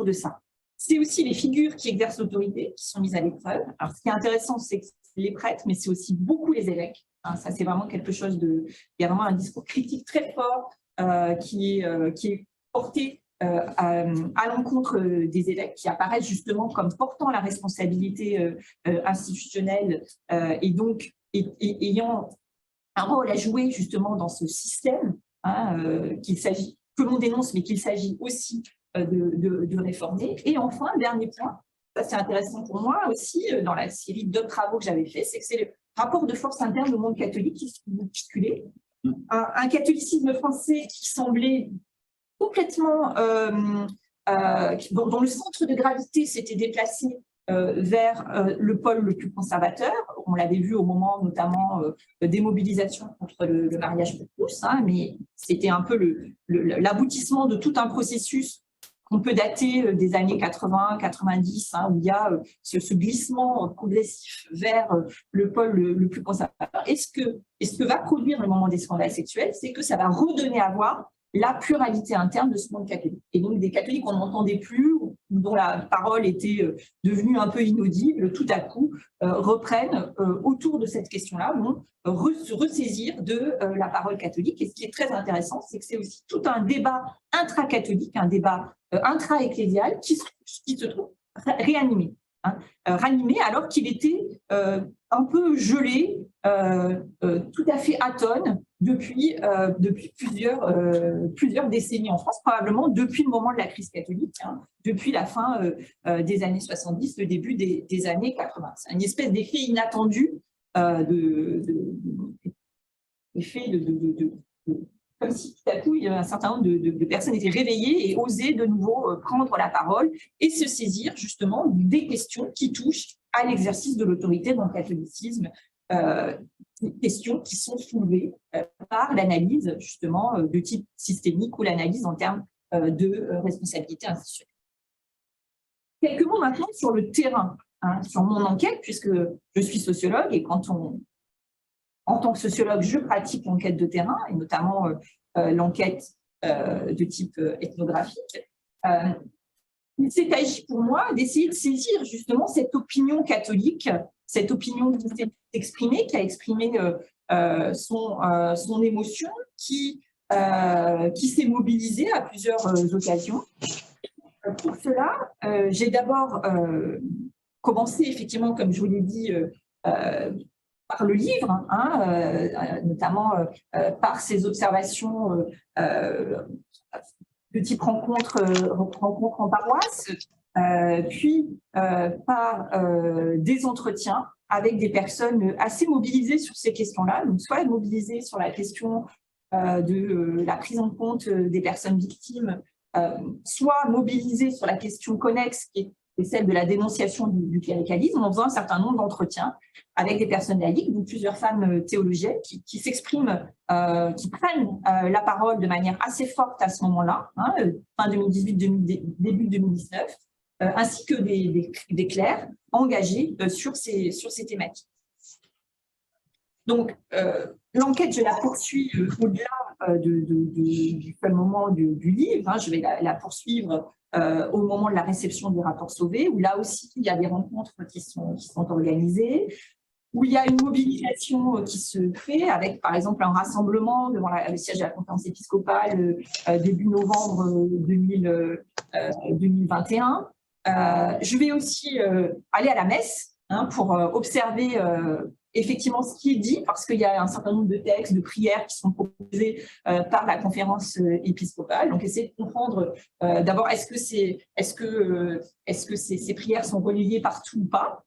de ça. C'est aussi les figures qui exercent l'autorité qui sont mises à l'épreuve. Alors, ce qui est intéressant, c'est que c'est les prêtres, mais c'est aussi beaucoup les évêques. Hein, ça, c'est vraiment quelque chose de… Il y a vraiment un discours critique très fort qui est porté à l'encontre des évêques, qui apparaissent justement comme portant la responsabilité institutionnelle et donc ayant un rôle à jouer justement dans ce système, hein, que l'on dénonce, mais qu'il s'agit aussi de réformer. Et enfin, dernier point, ça c'est intéressant pour moi aussi, dans la série d'autres travaux que j'avais fait, c'est que c'est le rapport de force interne au monde catholique qui se bousculait. Un catholicisme français qui semblait complètement, dont le centre de gravité s'était déplacé vers le pôle le plus conservateur. On l'avait vu au moment notamment des mobilisations contre le mariage pour tous, hein, mais c'était un peu l'aboutissement de tout un processus qu'on peut dater des années 80-90, hein, où il y a ce glissement progressif vers le pôle le plus conservateur. Et ce que va produire le moment des scandales sexuels, c'est que ça va redonner à voir la pluralité interne de ce monde catholique. Et donc des catholiques qu'on n'entendait plus, dont la parole était devenue un peu inaudible, tout à coup reprennent autour de cette question-là, vont se ressaisir de la parole catholique. Et ce qui est très intéressant, c'est que c'est aussi tout un débat intra-catholique, un débat intra-ecclésial qui se trouve réanimé. Hein, ranimé alors qu'il était un peu gelé, tout à fait atone depuis plusieurs décennies en France, probablement depuis le moment de la crise catholique, hein, depuis la fin des années 70, le début des années 80. C'est une espèce d'effet inattendu, comme si tout à coup, un certain nombre de personnes étaient réveillées et osaient de nouveau prendre la parole et se saisir justement des questions qui touchent à l'exercice de l'autorité dans le catholicisme, questions qui sont soulevées par l'analyse justement de type systémique ou l'analyse en termes de responsabilité institutionnelle. Quelques mots maintenant sur le terrain, hein, sur mon enquête, puisque je suis sociologue et en tant que sociologue, je pratique l'enquête de terrain, et notamment l'enquête de type ethnographique. Il s'est agi pour moi d'essayer de saisir justement cette opinion catholique, cette opinion qui s'est exprimée, qui a exprimé son émotion, qui s'est mobilisée à plusieurs occasions. Pour cela, j'ai d'abord commencé effectivement, comme je vous l'ai dit, par le livre, hein, notamment par ces observations de type rencontre en paroisse, puis par des entretiens avec des personnes assez mobilisées sur ces questions-là, donc soit mobilisées sur la question de la prise en compte des personnes victimes, soit mobilisées sur la question connexe qui est celle de la dénonciation du cléricalisme, en faisant un certain nombre d'entretiens avec des personnes laïques, donc plusieurs femmes théologiennes qui s'expriment, qui prennent la parole de manière assez forte à ce moment-là, hein, fin 2018, début 2019, ainsi que des clercs engagés sur ces thématiques. Donc, l'enquête, je la poursuis au-delà du seul moment du livre, hein, je vais la poursuivre au moment de la réception du rapport Sauvé, où là aussi, il y a des rencontres qui sont organisées, où il y a une mobilisation qui se fait avec, par exemple, un rassemblement devant le siège de la conférence épiscopale début novembre 2021. Je vais aussi aller à la messe pour observer effectivement ce qui est dit, parce qu'il y a un certain nombre de textes, de prières qui sont proposés par la conférence épiscopale. Donc, essayer de comprendre d'abord, est-ce que ces prières sont relayées partout ou pas?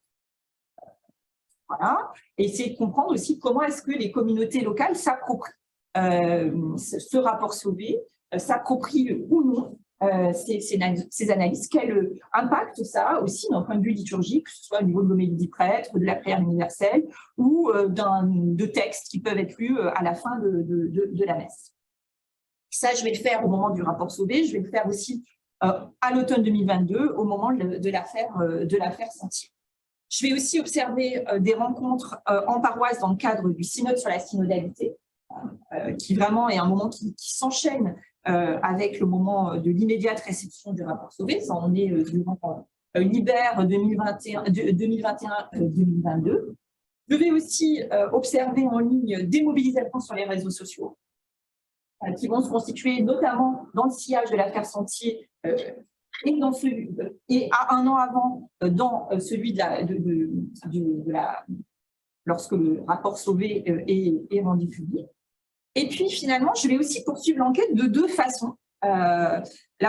Voilà. Et essayer de comprendre aussi comment est-ce que les communautés locales s'approprient ce rapport Sauvé, s'approprient ou non ces analyses, quel impact ça a aussi d'un point de vue liturgique, que ce soit au niveau de l'homélie du prêtre, de la prière universelle ou de textes qui peuvent être lus à la fin de la messe. Ça, je vais le faire au moment du rapport Sauvé, je vais le faire aussi à l'automne 2022, au moment de l'affaire Sentier. Je vais aussi observer des rencontres en paroisse dans le cadre du synode sur la synodalité, qui vraiment est un moment qui s'enchaîne avec le moment de l'immédiate réception du rapport Sauvé. Ça en est durant l'hiver 2021-2022. Je vais aussi observer en ligne des mobilisations sur les réseaux sociaux qui vont se constituer notamment dans le sillage de l'affaire Sentier et à un an avant dans celui lorsque le rapport Sauvé est rendu public. Et puis, finalement, je vais aussi poursuivre l'enquête de deux façons. La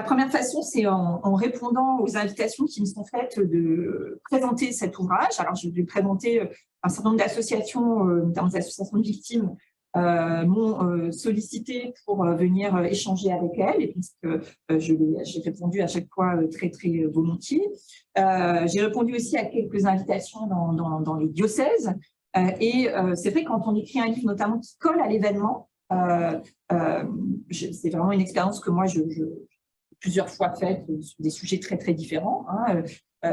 première façon, c'est en répondant aux invitations qui me sont faites de présenter cet ouvrage. Alors, je vais présenter un certain nombre d'associations, notamment des associations de victimes, m'ont sollicité pour venir échanger avec elles, et puisque j'ai répondu à chaque fois très, très volontiers. J'ai répondu aussi à quelques invitations dans les diocèses. Et c'est vrai, quand on écrit un livre, notamment qui colle à l'événement, c'est vraiment une expérience que moi, j'ai plusieurs fois faite sur des sujets très, très différents.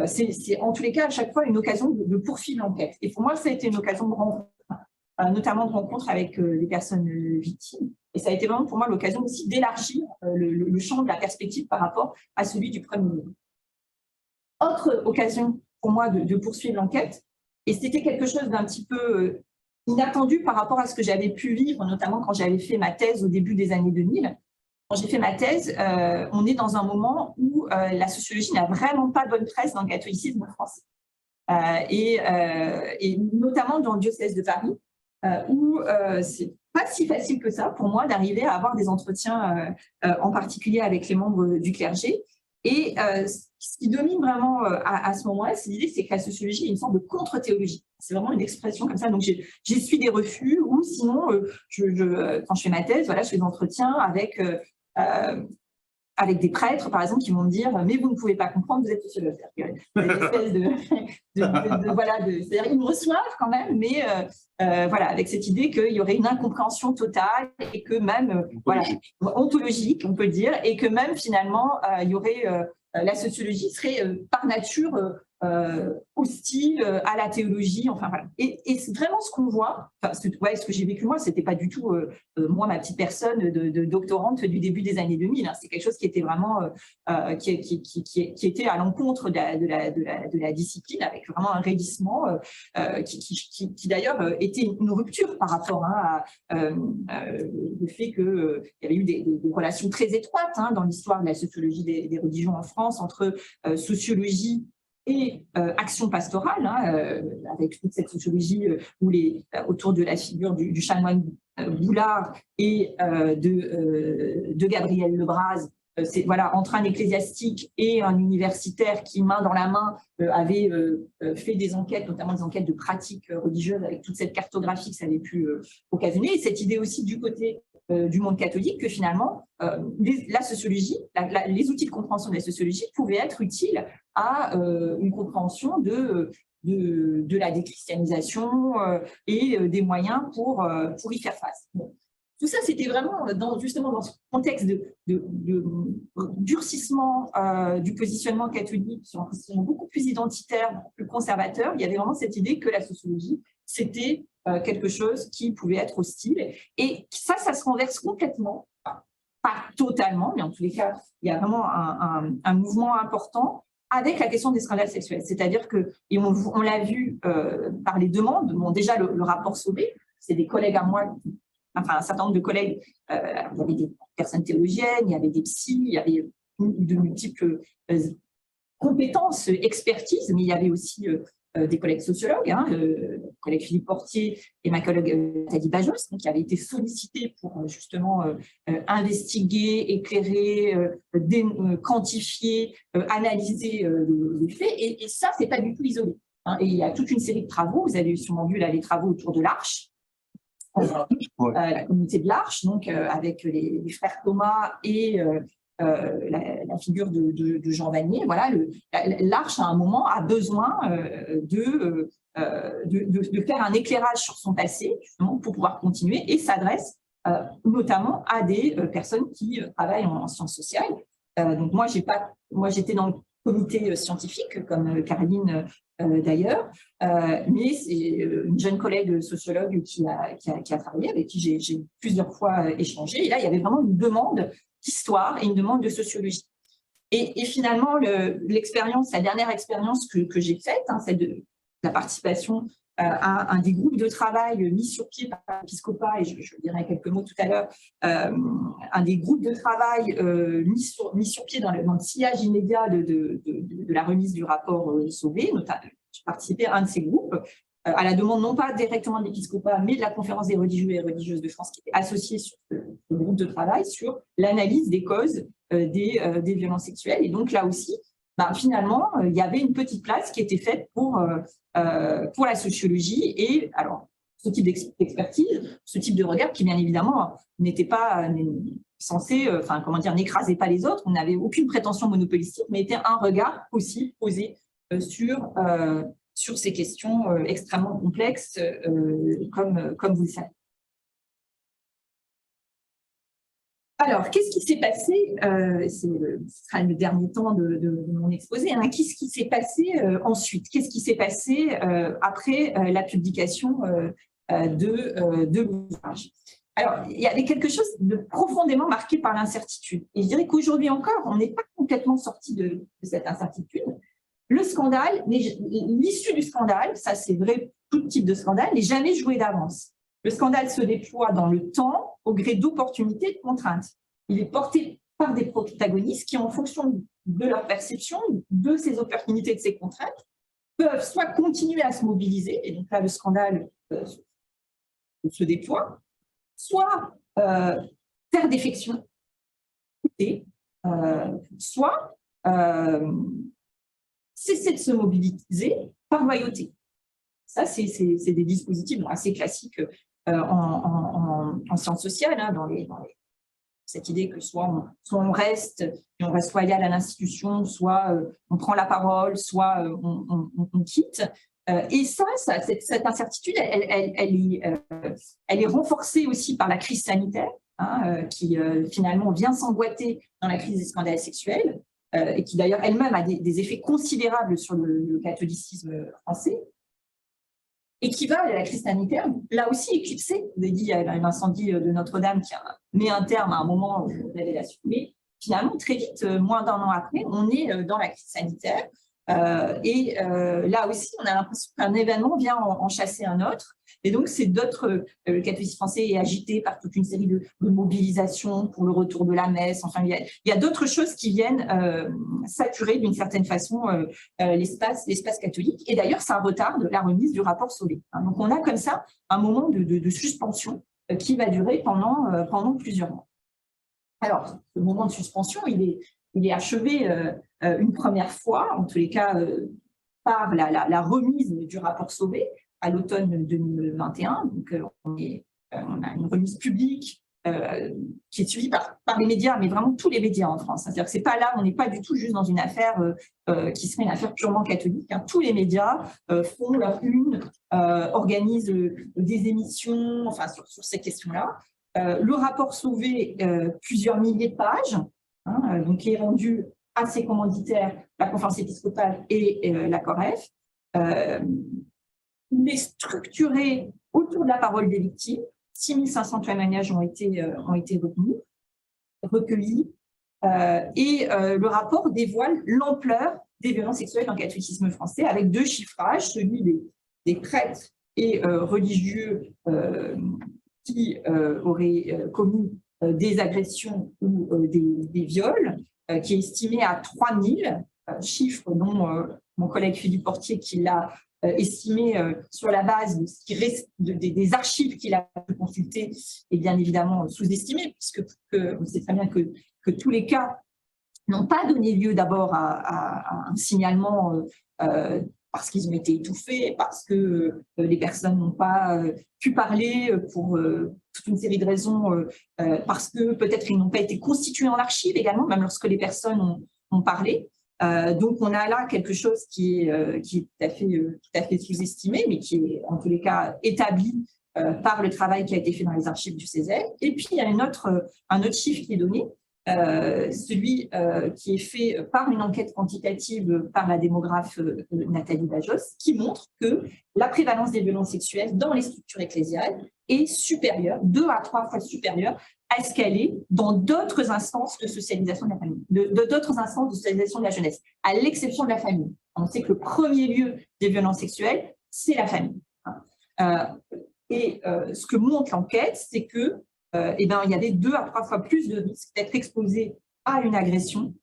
C'est en tous les cas, à chaque fois, une occasion de poursuivre l'enquête. Et pour moi, ça a été une occasion de rencontre, notamment de rencontre avec les personnes victimes. Et ça a été vraiment pour moi l'occasion aussi d'élargir le champ de la perspective par rapport à celui du premier livre. Autre occasion pour moi de poursuivre l'enquête, et c'était quelque chose d'un petit peu inattendu par rapport à ce que j'avais pu vivre, notamment quand j'avais fait ma thèse au début des années 2000. Quand j'ai fait ma thèse, on est dans un moment où la sociologie n'a vraiment pas bonne presse dans le catholicisme en France. Et notamment dans le diocèse de Paris, où c'est pas si facile que ça pour moi d'arriver à avoir des entretiens, en particulier avec les membres du clergé. Et ce qui domine vraiment à ce moment-là, c'est l'idée c'est que la sociologie est une sorte de contre-théologie. C'est vraiment une expression comme ça. Donc, j'essuie des refus ou sinon, quand je fais ma thèse, voilà, je fais des entretiens avec des prêtres, par exemple, qui vont me dire « mais vous ne pouvez pas comprendre, vous êtes sociologue ». C'est-à-dire ils me reçoivent quand même, mais voilà, avec cette idée qu'il y aurait une incompréhension totale et que même, ontologique, on peut le dire, et que même finalement, il y aurait, la sociologie serait par nature hostile à la théologie, enfin voilà. Et c'est vraiment ce qu'on voit, enfin, ce que j'ai vécu moi, c'était pas du tout moi, ma petite personne de doctorante du début des années 2000, hein. C'est quelque chose qui était vraiment, qui était à l'encontre de la discipline, avec vraiment un raidissement qui d'ailleurs était une rupture par rapport à le fait qu'il y avait eu des relations très étroites dans l'histoire de la sociologie des religions en France entre sociologie et action pastorale, avec toute cette sociologie autour de la figure du chanoine Boulard et de Gabriel Lebras. C'est voilà, entre un ecclésiastique et un universitaire qui, main dans la main, avait fait des enquêtes, notamment des enquêtes de pratiques religieuses, avec toute cette cartographie que ça avait pu occasionner, et cette idée aussi du côté du monde catholique que finalement, la sociologie, les outils de compréhension de la sociologie pouvaient être utiles à une compréhension de la déchristianisation et des moyens pour y faire face. Bon. Tout ça, c'était vraiment justement dans ce contexte de durcissement du positionnement catholique sur un positionnement beaucoup plus identitaire, beaucoup plus conservateur. Il y avait vraiment cette idée que la sociologie, c'était quelque chose qui pouvait être hostile. Et ça se renverse complètement, pas totalement, mais en tous les cas, il y a vraiment un mouvement important avec la question des scandales sexuels. C'est-à-dire que, et on l'a vu par les demandes, bon, déjà le rapport Sauvé, c'est des collègues à moi, enfin un certain nombre de collègues, il y avait des personnes théologiennes, il y avait des psys, il y avait de multiples compétences, expertises, mais il y avait aussi des collègues sociologues, le collègue Philippe Portier et ma collègue Nathalie Bajos, qui avaient été sollicités pour justement investiguer, éclairer, quantifier, analyser les faits. Et ça, c'est pas du tout isolé. Et il y a toute une série de travaux. Vous avez sûrement vu là les travaux autour de l'Arche, la communauté de l'Arche, donc avec les frères Thomas et la figure de Jean Vanier. Voilà, l'Arche, à un moment, a besoin de faire un éclairage sur son passé, justement, pour pouvoir continuer, et s'adresse notamment à des personnes qui travaillent en sciences sociales. Donc moi, j'étais dans le comité scientifique, comme Caroline d'ailleurs, mais c'est une jeune collègue sociologue qui a travaillé, avec qui j'ai plusieurs fois échangé. Et là, il y avait vraiment une demande d'histoire et une demande de sociologie. Et finalement, la dernière expérience que j'ai faite, celle de la participation à un des groupes de travail mis sur pied par l'Épiscopat, et je dirai quelques mots tout à l'heure, un des groupes de travail mis sur pied dans le sillage immédiat de la remise du rapport Sauvé. J'ai participé à un de ces groupes, à la demande non pas directement de l'Épiscopat, mais de la Conférence des religieux et religieuses de France, qui était associée sur ce groupe de travail sur l'analyse des causes des violences sexuelles. Et donc là aussi, finalement, il y avait une petite place qui était faite pour la sociologie. Et alors, ce type d'expertise, ce type de regard qui, bien évidemment, n'était pas censé, n'écrasait pas les autres. On n'avait aucune prétention monopolistique, mais était un regard aussi posé sur ces questions extrêmement complexes, comme vous le savez. Alors, qu'est-ce qui s'est passé, ce sera le dernier temps de mon exposé, qu'est-ce qui s'est passé ensuite? Qu'est-ce qui s'est passé après la publication de l'ouvrage? Alors, il y avait quelque chose de profondément marqué par l'incertitude. Et je dirais qu'aujourd'hui encore, on n'est pas complètement sorti de cette incertitude. Le scandale, l'issue du scandale, ça c'est vrai, tout type de scandale, n'est jamais joué d'avance. Le scandale se déploie dans le temps au gré d'opportunités et de contraintes. Il est porté par des protagonistes qui, en fonction de leur perception, de ces opportunités et de ces contraintes, peuvent soit continuer à se mobiliser, et donc là le scandale se déploie, soit faire défection, soit cesser de se mobiliser par loyauté. Ça, c'est des dispositifs assez classiques en sciences sociales, cette idée que soit on reste loyal à l'institution, soit on prend la parole, soit on quitte. Et cette incertitude, elle est renforcée aussi par la crise sanitaire, qui finalement vient s'emboîter dans la crise des scandales sexuels, et qui d'ailleurs elle-même a des effets considérables sur le catholicisme français, et qui va, la crise sanitaire, là aussi éclipser. Vous avez dit, il y a l'incendie de Notre-Dame qui a mis un terme à un moment de révélation, mais finalement, très vite, moins d'un an après, on est dans la crise sanitaire. Et là aussi, on a l'impression qu'un événement vient en chasser un autre. Et donc, c'est d'autres. Le catholicisme français est agité par toute une série de mobilisations pour le retour de la messe. Enfin, il y a d'autres choses qui viennent saturer d'une certaine façon l'espace catholique. Et d'ailleurs, ça retarde la remise du rapport Sauvé. Donc, on a comme ça un moment de suspension qui va durer pendant plusieurs mois. Alors, ce moment de suspension, il est achevé une première fois, en tous les cas, par la remise du rapport Sauvé à l'automne 2021. Donc, on a une remise publique qui est suivie par les médias, mais vraiment tous les médias en France. C'est-à-dire que c'est pas là, on n'est pas du tout juste dans une affaire qui serait une affaire purement catholique. Tous les médias font leur une, organisent des émissions, enfin sur ces questions-là. Le rapport Sauvé, plusieurs milliers de pages, donc qui est rendu à ses commanditaires, la Conférence épiscopale et la COREF. Il est structuré autour de la parole des victimes. 6500 témoignages ont été recueillis. Et le rapport dévoile l'ampleur des violences sexuelles dans le catholicisme français avec deux chiffrages, celui des prêtres et religieux qui auraient commis des agressions ou des viols, qui est estimé à 3000, chiffre dont mon collègue Philippe Portier qui l'a estimé sur la base de ce qui reste des archives qu'il a consultées et bien évidemment sous-estimé, puisque on sait très bien que tous les cas n'ont pas donné lieu d'abord à un signalement parce qu'ils ont été étouffés, parce que les personnes n'ont pas pu parler pour toute une série de raisons, parce que peut-être ils n'ont pas été constitués en archive également, même lorsque les personnes ont parlé. Donc, on a là quelque chose qui est tout à fait sous-estimé, mais qui est en tous les cas établi par le travail qui a été fait dans les archives du CESE. Et puis, il y a un autre chiffre qui est donné, celui qui est fait par une enquête quantitative par la démographe Nathalie Bajos, qui montre que la prévalence des violences sexuelles dans les structures ecclésiales est supérieure, 2 à 3 fois supérieure à ce qu'elle est dans d'autres instances de socialisation de la famille, d'autres instances de socialisation de la jeunesse, à l'exception de la famille. On sait que le premier lieu des violences sexuelles, c'est la famille. Ce que montre l'enquête, c'est que il y avait 2 à 3 fois plus de risques d'être exposé à une agression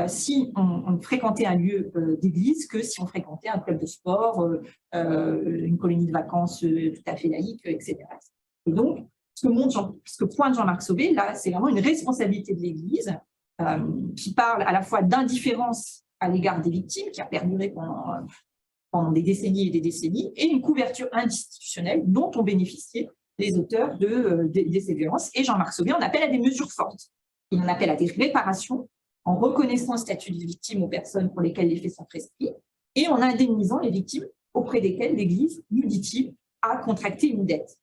si on fréquentait un lieu d'église que si on fréquentait un club de sport, une colonie de vacances tout à fait laïque, etc. Et donc, ce que pointe Jean-Marc Sauvé, là, c'est vraiment une responsabilité de l'Église qui parle à la fois d'indifférence à l'égard des victimes, qui a perduré pendant des décennies et des décennies, et une couverture institutionnelle dont ont bénéficié les auteurs de ces violences. Et Jean-Marc Sauvé en appelle à des mesures fortes. Il en appelle à des réparations en reconnaissant le statut de victime aux personnes pour lesquelles les faits sont prescrits et en indemnisant les victimes auprès desquelles l'Église, nous dit-il, a contracté une dette.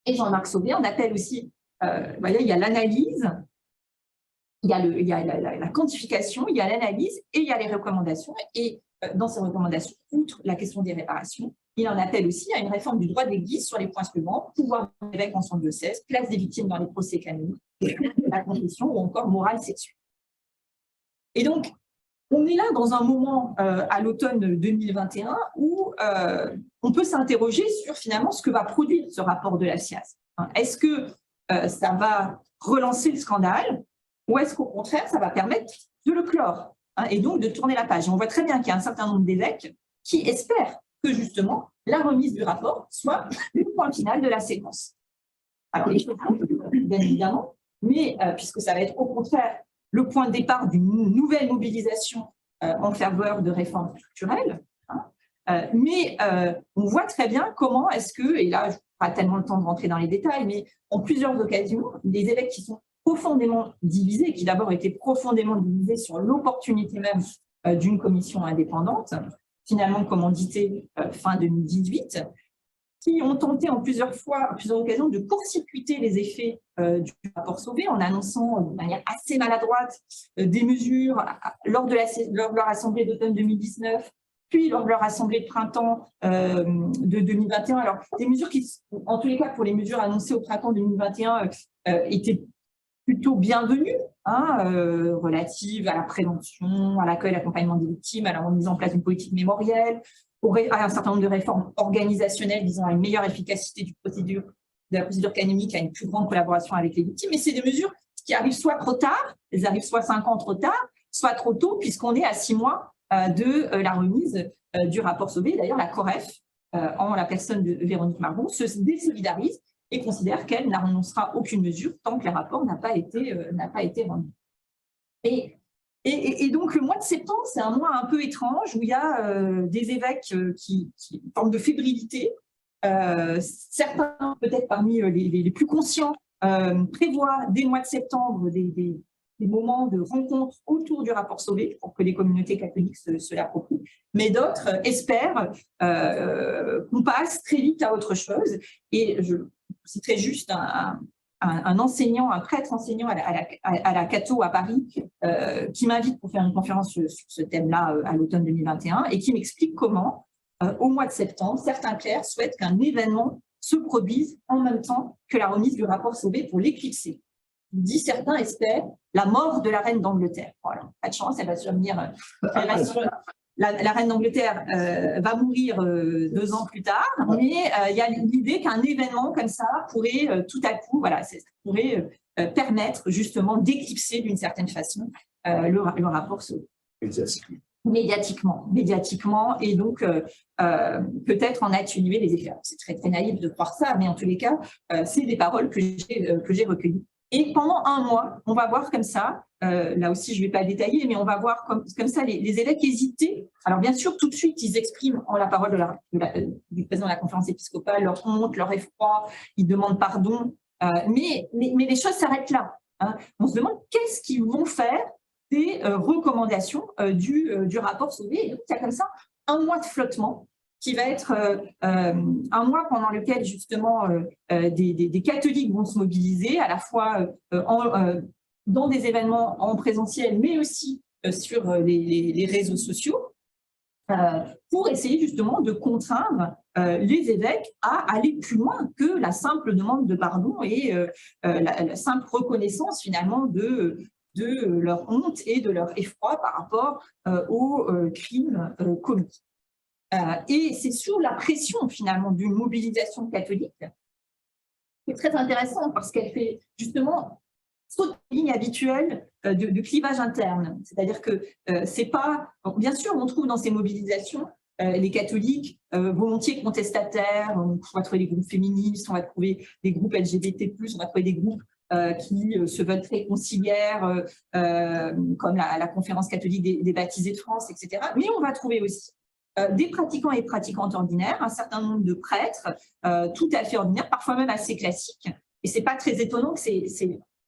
Et Jean-Marc Sauvé en appelle aussi, il y a l'analyse, il y a la quantification, il y a l'analyse et il y a les recommandations. Et dans ces recommandations, outre la question des réparations, il en appelle aussi à une réforme du droit de l'Église sur les points suivants: pouvoir de l'évêque en son diocèse, place des victimes dans les procès canoniques, la confession ou encore morale sexuelle. Et donc, on est là dans un moment à l'automne 2021 où on peut s'interroger sur finalement ce que va produire ce rapport de la SIAZ. Est-ce que ça va relancer le scandale ou est-ce qu'au contraire, ça va permettre de le clore et donc de tourner la page? Et on voit très bien qu'il y a un certain nombre d'évêques qui espèrent que justement la remise du rapport soit le point final de la séquence. Alors, les choses, bien évidemment, mais puisque ça va être au contraire le point de départ d'une nouvelle mobilisation en faveur de réformes structurelles. Mais on voit très bien comment est-ce que, et là, je n'ai pas tellement le temps de rentrer dans les détails, mais en plusieurs occasions, des évêques qui sont profondément divisés, qui d'abord étaient profondément divisés sur l'opportunité même d'une commission indépendante, finalement commanditée fin 2018, qui ont tenté en plusieurs occasions de court-circuiter les effets du rapport Sauvé en annonçant de manière assez maladroite des mesures lors de leur assemblée d'automne 2019, puis lors de leur assemblée de printemps de 2021. Alors, des mesures qui, en tous les cas, pour les mesures annoncées au printemps 2021, étaient plutôt bienvenues, relatives à la prévention, à l'accueil et à l'accompagnement des victimes, à la remise en place d'une politique mémorielle, à un certain nombre de réformes organisationnelles visant à une meilleure efficacité de la procédure canonique, à une plus grande collaboration avec les victimes. Mais c'est des mesures qui arrivent soit trop tard, elles arrivent soit 5 ans trop tard, soit trop tôt, puisqu'on est à 6 mois de la remise du rapport Sauvé. D'ailleurs, la COREF, en la personne de Véronique Marbon, se désolidarise et considère qu'elle n'annoncera aucune mesure tant que le rapport n'a pas été remis. Et donc, le mois de septembre, c'est un mois un peu étrange où il y a des évêques qui une forme de fébrilité. Certains, peut-être parmi les plus conscients, prévoient dès le mois de septembre des moments de rencontre autour du rapport Sauvé pour que les communautés catholiques se l'approprient. Mais d'autres espèrent qu'on passe très vite à autre chose. Et je citerai juste un enseignant, un prêtre enseignant à la Cato à Paris, qui m'invite pour faire une conférence sur ce thème-là à l'automne 2021 et qui m'explique comment, au mois de septembre, certains clercs souhaitent qu'un événement se produise en même temps que la remise du rapport Sauvé pour l'éclipser. Il dit certains espèrent la mort de la reine d'Angleterre. Voilà, pas de chance, elle va survenir. La reine d'Angleterre va mourir 2 ans plus tard, mais il y a l'idée qu'un événement comme ça pourrait tout à coup, voilà, ça pourrait permettre justement d'éclipser d'une certaine façon le rapport Sauvé. Médiatiquement, et donc peut-être en atténuer les effets. C'est très, très naïf de croire ça, mais en tous les cas, c'est des paroles que j'ai recueillies. Et pendant un mois, on va voir comme ça, là aussi je ne vais pas détailler, mais on va voir comme ça les évêques hésiter. Alors bien sûr, tout de suite, ils expriment en la parole du président de la conférence épiscopale leur honte, leur effroi, ils demandent pardon, mais les choses s'arrêtent là. Hein. On se demande qu'est-ce qu'ils vont faire des recommandations du rapport Sauvé. Et donc, il y a comme ça un mois de flottement qui va être un mois pendant lequel, justement, des catholiques vont se mobiliser, à la fois dans des événements en présentiel, mais aussi sur les réseaux sociaux, pour essayer, justement, de contraindre les évêques à aller plus loin que la simple demande de pardon et la simple reconnaissance, finalement, de leur honte et de leur effroi par rapport aux crimes commis. Et c'est sur la pression, finalement, d'une mobilisation catholique qui est très intéressante parce qu'elle fait justement sauter les lignes habituelles de clivage interne. C'est-à-dire que c'est pas… Bien sûr, on trouve dans ces mobilisations les catholiques volontiers contestataires, on va trouver des groupes féministes, on va trouver des groupes LGBT+, on va trouver des groupes qui se veulent très conciliaires, comme la conférence catholique des baptisés de France, etc. Mais on va trouver aussi des pratiquants et pratiquantes ordinaires, un certain nombre de prêtres tout à fait ordinaires, parfois même assez classiques. Et ce n'est pas très étonnant que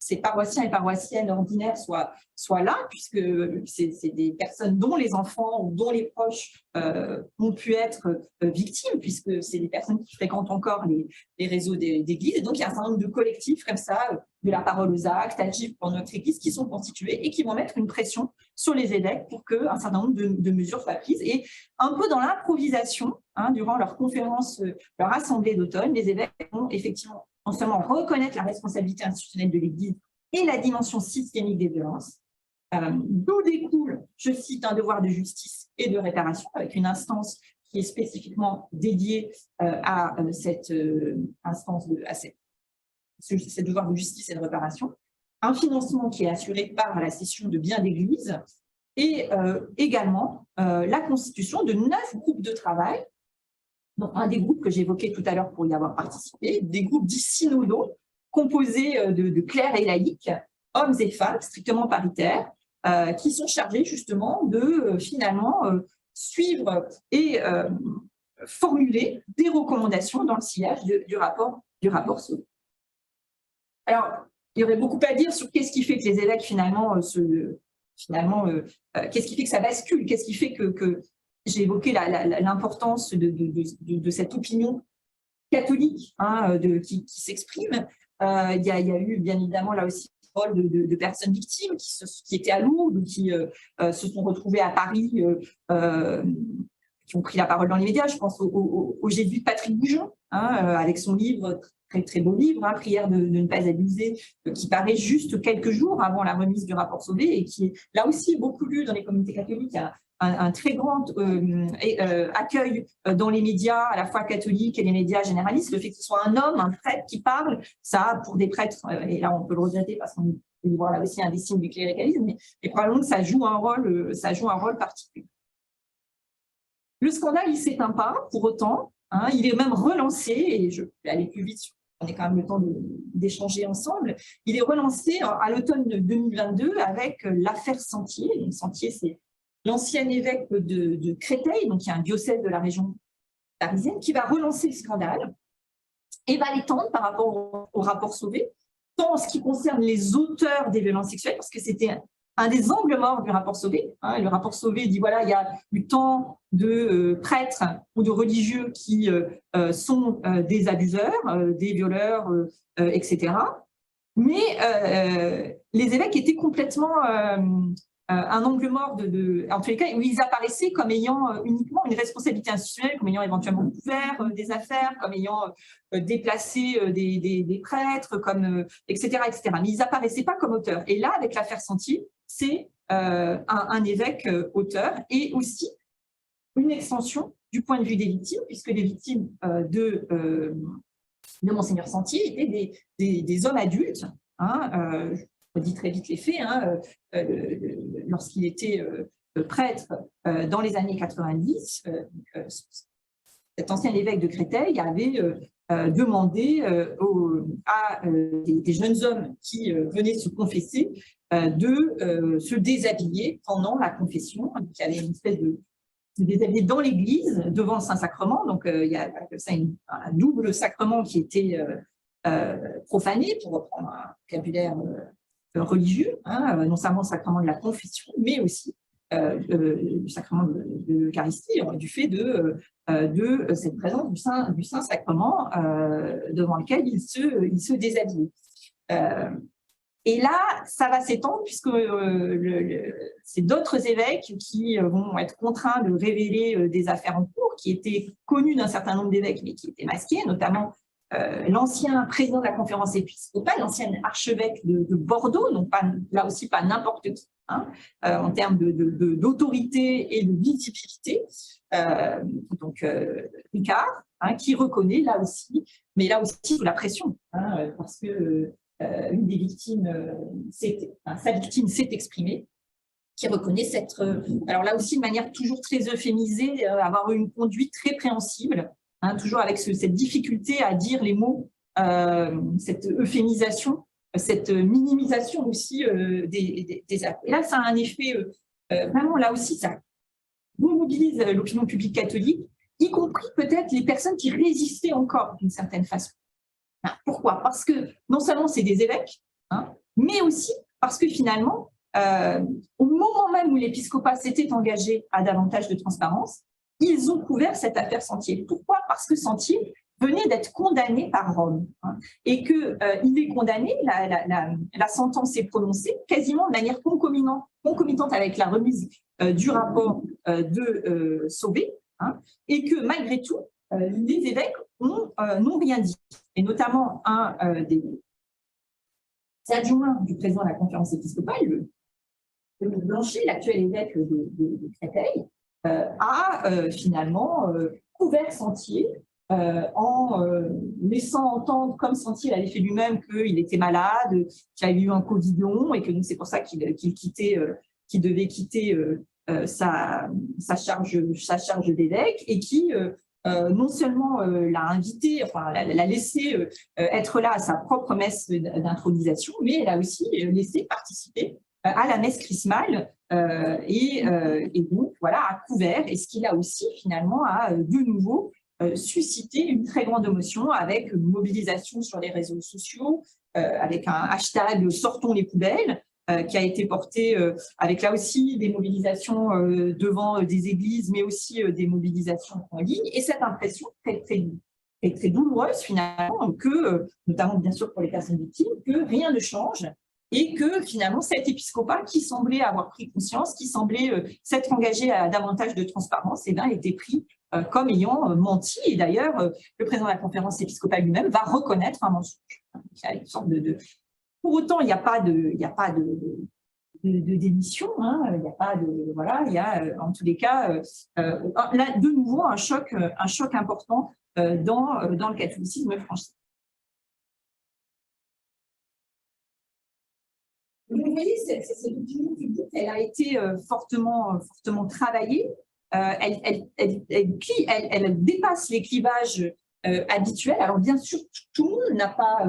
ces paroissiens et paroissiennes ordinaires soient là, puisque c'est des personnes dont les enfants ou dont les proches ont pu être victimes, puisque c'est des personnes qui fréquentent encore les réseaux d'église. Et donc, il y a un certain nombre de collectifs comme ça, de la parole aux actes, Agir pour notre église, qui sont constitués et qui vont mettre une pression sur les évêques pour qu'un certain nombre de mesures soient prises. Et un peu dans l'improvisation, durant leur conférence, leur assemblée d'automne, les évêques vont effectivement non seulement reconnaître la responsabilité institutionnelle de l'Église et la dimension systémique des violences, d'où découle, je cite, un devoir de justice et de réparation, avec une instance qui est spécifiquement dédiée à cette instance, ce devoir de justice et de réparation, un financement qui est assuré par la cession de biens d'église et également la constitution de 9 groupes de travail. Donc, un des groupes que j'évoquais tout à l'heure pour y avoir participé, des groupes dits synodaux, composés de clercs et laïcs, hommes et femmes, strictement paritaires, qui sont chargés justement de finalement suivre et formuler des recommandations dans le sillage du rapport Sauvé. Alors, il y aurait beaucoup à dire sur qu'est-ce qui fait que les évêques finalement, qu'est-ce qui fait que ça bascule, qu'est-ce qui fait que j'ai évoqué l'importance de cette opinion catholique qui s'exprime. Il y a eu bien évidemment là aussi le rôle de personnes victimes qui étaient à Lourdes ou qui se sont retrouvées à Paris, qui ont pris la parole dans les médias. Je pense au jésuite Patrick Boujon, avec son livre, très, très beau livre, Prière de ne pas abuser, qui paraît juste quelques jours avant la remise du rapport Sauvé et qui est là aussi beaucoup lu dans les communautés catholiques. Un très grand accueil dans les médias, à la fois catholiques et les médias généralistes. Le fait que ce soit un homme, un prêtre qui parle, ça, pour des prêtres, et là on peut le regretter parce qu'on peut y voir là aussi un des signes du cléricalisme, mais probablement que ça joue un rôle particulier. Le scandale, il ne s'éteint pas pour autant, il est même relancé, et je vais aller plus vite, on a quand même le temps d'échanger ensemble, il est relancé à l'automne 2022 avec l'affaire Sentier. Sentier, c'est l'ancien évêque de Créteil, donc il y a un diocèse de la région parisienne, qui va relancer le scandale et va l'étendre par rapport au rapport Sauvé, tant en ce qui concerne les auteurs des violences sexuelles, parce que c'était un des angles morts du rapport Sauvé. Le rapport Sauvé dit, voilà, il y a eu tant de prêtres ou de religieux qui sont des abuseurs, des violeurs, etc. Mais les évêques étaient complètement… un angle mort en tous les cas, où ils apparaissaient comme ayant uniquement une responsabilité institutionnelle, comme ayant éventuellement couvert des affaires, comme ayant déplacé des prêtres, etc., etc. Mais ils n'apparaissaient pas comme auteurs. Et là, avec l'affaire Sentier, c'est un évêque auteur et aussi une extension du point de vue des victimes, puisque les victimes de Monseigneur Sentier étaient des hommes adultes, dit très vite les faits, hein, lorsqu'il était prêtre dans les années 90, cet ancien évêque de Créteil avait demandé à des jeunes hommes qui venaient se confesser de se déshabiller pendant la confession. Donc, il y avait une espèce de se déshabiller dans l'église devant le Saint-Sacrement. Donc, il y a ça un double sacrement qui était profané, pour reprendre un vocabulaire religieux, hein, non seulement le sacrement de la confession, mais aussi le sacrement de l'Eucharistie, du fait de cette présence du Saint-Sacrement devant lequel il se déshabille. Et là, ça va s'étendre puisque c'est d'autres évêques qui vont être contraints de révéler des affaires en cours qui étaient connues d'un certain nombre d'évêques mais qui étaient masquées, notamment l'ancien président de la conférence épiscopale, l'ancien archevêque de Bordeaux, donc pas, là aussi pas n'importe qui, hein, en termes d'autorité et de visibilité, donc Ricard, hein, qui reconnaît là aussi, mais là aussi sous la pression, hein, parce que une des victimes, sa victime s'est exprimée, qui reconnaît alors là aussi de manière toujours très euphémisée, avoir une conduite très préhensible, hein, toujours avec cette difficulté à dire les mots, cette euphémisation, cette minimisation aussi des actes. Et là, ça a un effet, vraiment là aussi, ça mobilise l'opinion publique catholique, y compris peut-être les personnes qui résistaient encore d'une certaine façon. Pourquoi? Parce que non seulement c'est des évêques, hein, mais aussi parce que finalement, au moment même où l'épiscopat s'était engagé à davantage de transparence, ils ont couvert cette affaire Sentier. Pourquoi? Parce que Sentier venait d'être condamné par Rome, hein, et qu'il est condamné, la sentence est prononcée quasiment de manière concomitante avec la remise du rapport de Sauvé, hein, et que malgré tout, les évêques n'ont rien dit. Et notamment un des adjoints du président de la conférence épiscopale, le Blanchet, l'actuel évêque de Créteil, a finalement couvert Sentier en laissant entendre, comme Sentier l'avait fait lui-même, qu'il était malade, qu'il avait eu un Covid long et que c'est pour ça qu'il devait quitter sa charge d'évêque, et qui non seulement l'a invité, enfin l'a laissé être là à sa propre messe d'intronisation, mais elle a aussi laissé participer à la messe chrismale, et donc voilà, a couvert, et ce qui là aussi finalement a de nouveau suscité une très grande émotion, avec une mobilisation sur les réseaux sociaux, avec un hashtag « Sortons les poubelles », qui a été porté avec là aussi des mobilisations devant des églises, mais aussi des mobilisations en ligne, et cette impression très douloureuse finalement, que, notamment bien sûr pour les personnes victimes, que rien ne change, et que finalement cet épiscopat qui semblait avoir pris conscience, qui semblait s'être engagé à davantage de transparence, eh bien, était pris comme ayant menti. Et d'ailleurs, le président de la conférence épiscopale lui-même va reconnaître un mensonge. Il y a une sorte Pour autant, il n'y a pas de démission, hein, il n'y a pas de… Voilà, il y a en tous les cas, là, de nouveau, un choc important dans le catholicisme français. Donc, vous voyez, cette opinion publique, elle a été fortement travaillée. Elle dépasse les clivages habituels. Alors, bien sûr, tout le monde n'a pas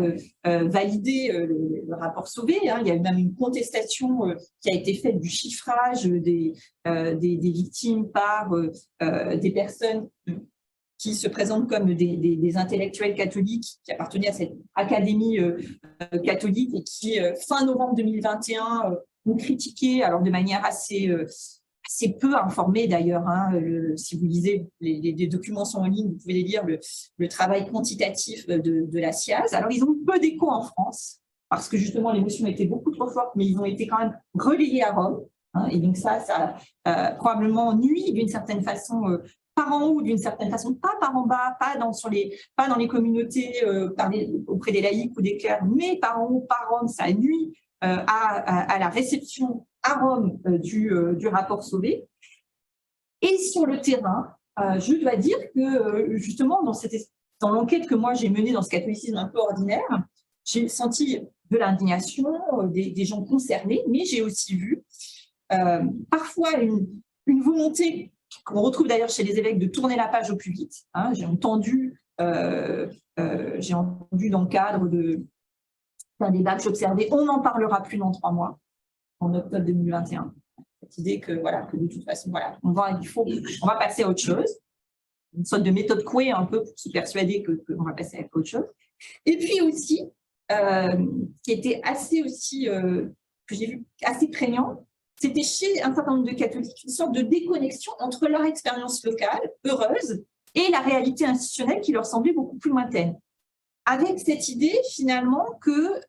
validé le rapport Sauvé, hein. Il y a eu même une contestation qui a été faite du chiffrage des victimes par des personnes qui se présentent comme des intellectuels catholiques qui appartenaient à cette académie catholique, et qui, fin novembre 2021, ont critiqué, alors de manière assez peu informée d'ailleurs, hein, si vous lisez, les documents sont en ligne, vous pouvez les lire, le travail quantitatif de la SIAZ. Alors, ils ont eu peu d'écho en France, parce que justement, l'émotion était beaucoup trop forte, mais ils ont été quand même relayés à Rome, hein, et donc ça probablement nuit d'une certaine façon par en haut, d'une certaine façon, pas par en bas, pas dans les communautés, auprès des laïcs ou des clercs, mais par en haut, par Rome, ça nuit à la réception à Rome du rapport Sauvé. Et sur le terrain, je dois dire que justement, dans l'enquête que moi j'ai menée dans ce catholicisme un peu ordinaire, j'ai senti de l'indignation, des gens concernés, mais j'ai aussi vu parfois une volonté qu'on retrouve d'ailleurs chez les évêques de tourner la page au plus vite. Hein. J'ai entendu dans le cadre d'un débat que j'observais, on n'en parlera plus dans 3 mois, en octobre 2021. Cette idée que, voilà, que de toute façon, voilà, on va passer à autre chose. Une sorte de méthode Coué un peu pour se persuader qu'on va passer à autre chose. Et puis aussi, qui était assez aussi, que j'ai vu assez prégnant, c'était chez un certain nombre de catholiques une sorte de déconnexion entre leur expérience locale, heureuse, et la réalité institutionnelle qui leur semblait beaucoup plus lointaine. Avec cette idée, finalement, que,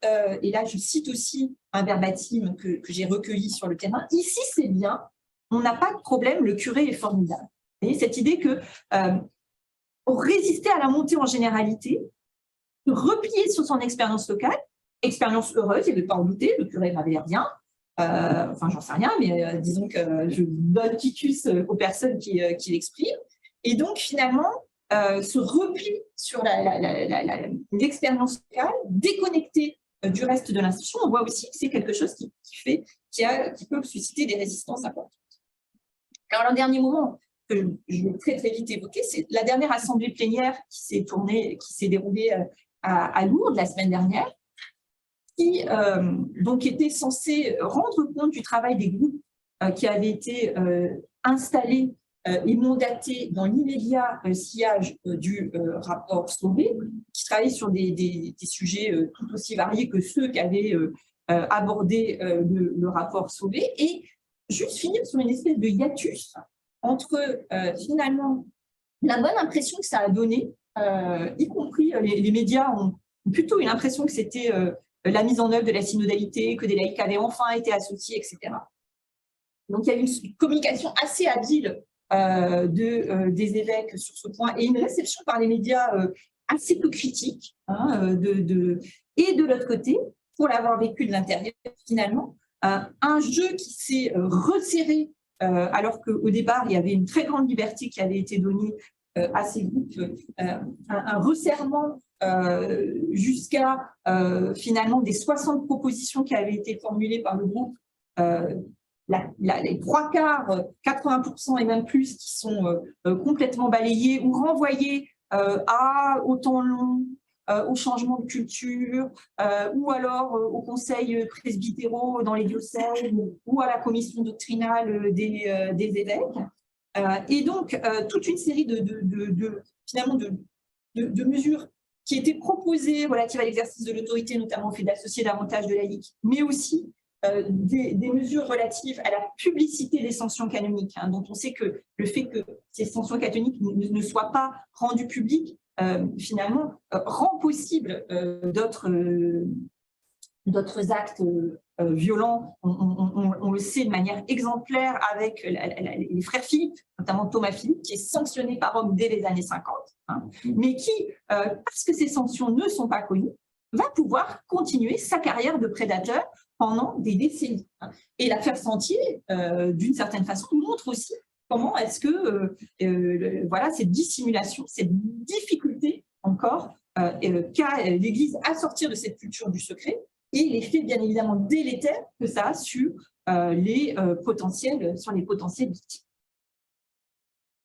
et là je cite aussi un verbatim que j'ai recueilli sur le terrain, ici c'est bien, on n'a pas de problème, le curé est formidable. Vous voyez, cette idée que pour résister à la montée en généralité, replier sur son expérience locale, expérience heureuse, il ne veut pas en douter, le curé m'avait l'air bien, enfin j'en sais rien, mais disons que je donne quitus aux personnes qui l'expriment, et donc finalement, ce repli sur l'expérience locale, déconnecté du reste de l'institution, on voit aussi que c'est quelque chose qui peut susciter des résistances importantes. Alors, le dernier moment que je vais très très vite évoquer, c'est la dernière assemblée plénière qui s'est déroulée à Lourdes la semaine dernière, qui donc était censée rendre compte du travail des groupes qui avaient été installés et mandatés dans l'immédiat sillage du rapport Sauvé, qui travaillait sur des sujets tout aussi variés que ceux qu'avait abordé le rapport Sauvé, et juste finir sur une espèce de hiatus entre finalement la bonne impression que ça a donné, y compris les médias ont plutôt une impression que c'était la mise en œuvre de la synodalité, que des laïcs avaient enfin été associés, etc. Donc il y a une communication assez habile des évêques sur ce point, et une réception par les médias assez peu critique, hein, et de l'autre côté, pour l'avoir vécu de l'intérieur, finalement, un jeu qui s'est resserré, alors qu'au départ, il y avait une très grande liberté qui avait été donnée à ces groupes, un resserrement jusqu'à finalement des 60 propositions qui avaient été formulées par le groupe, les 3/4, 80% et même plus qui sont complètement balayés ou renvoyés au temps long, au changement de culture, ou alors aux conseils presbytéraux dans les diocèses, ou à la commission doctrinale des évêques. Et donc, toute une série finalement de mesures qui étaient proposées relatives à l'exercice de l'autorité, notamment au fait d'associer davantage de laïcs, mais aussi des mesures relatives à la publicité des sanctions canoniques, hein, dont on sait que le fait que ces sanctions canoniques ne soient pas rendues publiques, finalement, rend possible d'autres actes violents. On le sait de manière exemplaire avec les frères Philippe, notamment Thomas Philippe, qui est sanctionné par Rome dès les années 50, hein, mais qui, parce que ces sanctions ne sont pas connues, va pouvoir continuer sa carrière de prédateur pendant des décennies. Et l'affaire Sentier, d'une certaine façon, montre aussi comment est-ce que voilà, cette dissimulation, cette difficulté encore qu'a l'Église à sortir de cette culture du secret, et l'effet bien évidemment délétère que ça a sur les potentiels victimes.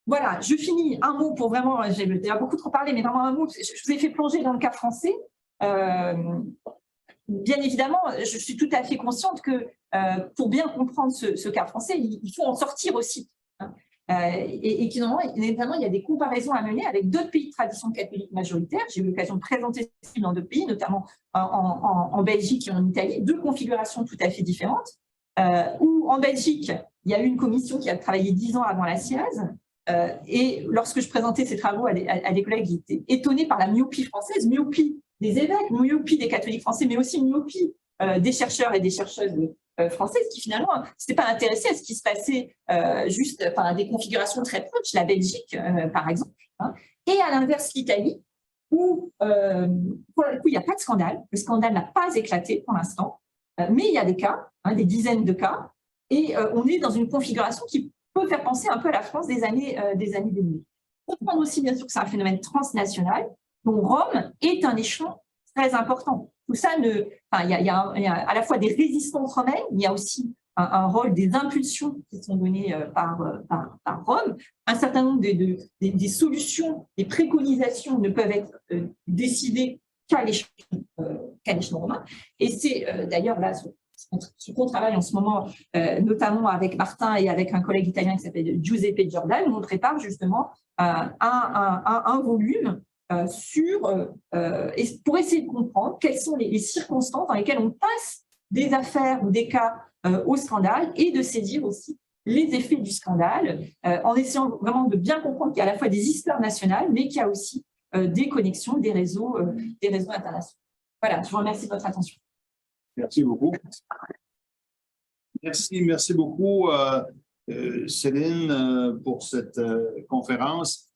Voilà, je finis. Un mot pour vraiment, j'ai déjà beaucoup trop parlé, mais vraiment un mot. Je vous ai fait plonger dans le cas français. Bien évidemment, je suis tout à fait consciente que pour bien comprendre ce cas français, il faut en sortir aussi. Hein. Et notamment, il y a des comparaisons à mener avec d'autres pays de tradition catholique majoritaire. J'ai eu l'occasion de présenter dans d'autres pays, notamment en Belgique et en Italie, deux configurations tout à fait différentes. Où en Belgique, il y a eu une commission qui a travaillé 10 ans avant la SIAZ. Et lorsque je présentais ces travaux à des collègues, ils étaient étonnés par la myopie française, myopie des évêques, myopie des catholiques français, mais aussi myopie des chercheurs et des chercheuses françaises qui finalement ne s'étaient pas intéressés à ce qui se passait à des configurations très proches, la Belgique par exemple, hein, et à l'inverse l'Italie, où pour le coup il n'y a pas de scandale, le scandale n'a pas éclaté pour l'instant, mais il y a des cas, hein, des dizaines de cas, et on est dans une configuration qui peut faire penser un peu à la France des années 2000. Comprendre aussi bien sûr que c'est un phénomène transnational, dont Rome est un échelon très important. Tout ça, enfin, il y a à la fois des résistances romaines, il y a aussi un rôle des impulsions qui sont données par Rome. Un certain nombre des solutions, des préconisations ne peuvent être décidées qu'à l'échelon romain. Et c'est d'ailleurs là ce qu'on travaille en ce moment, notamment avec Martin et avec un collègue italien qui s'appelle Giuseppe Giordano, où on prépare justement un volume pour essayer de comprendre quelles sont les circonstances dans lesquelles on passe des affaires ou des cas au scandale et de saisir aussi les effets du scandale en essayant vraiment de bien comprendre qu'il y a à la fois des histoires nationales, mais qu'il y a aussi des connexions, des réseaux internationaux. Voilà, je vous remercie de votre attention. Merci beaucoup. Merci beaucoup, Céline, pour cette conférence.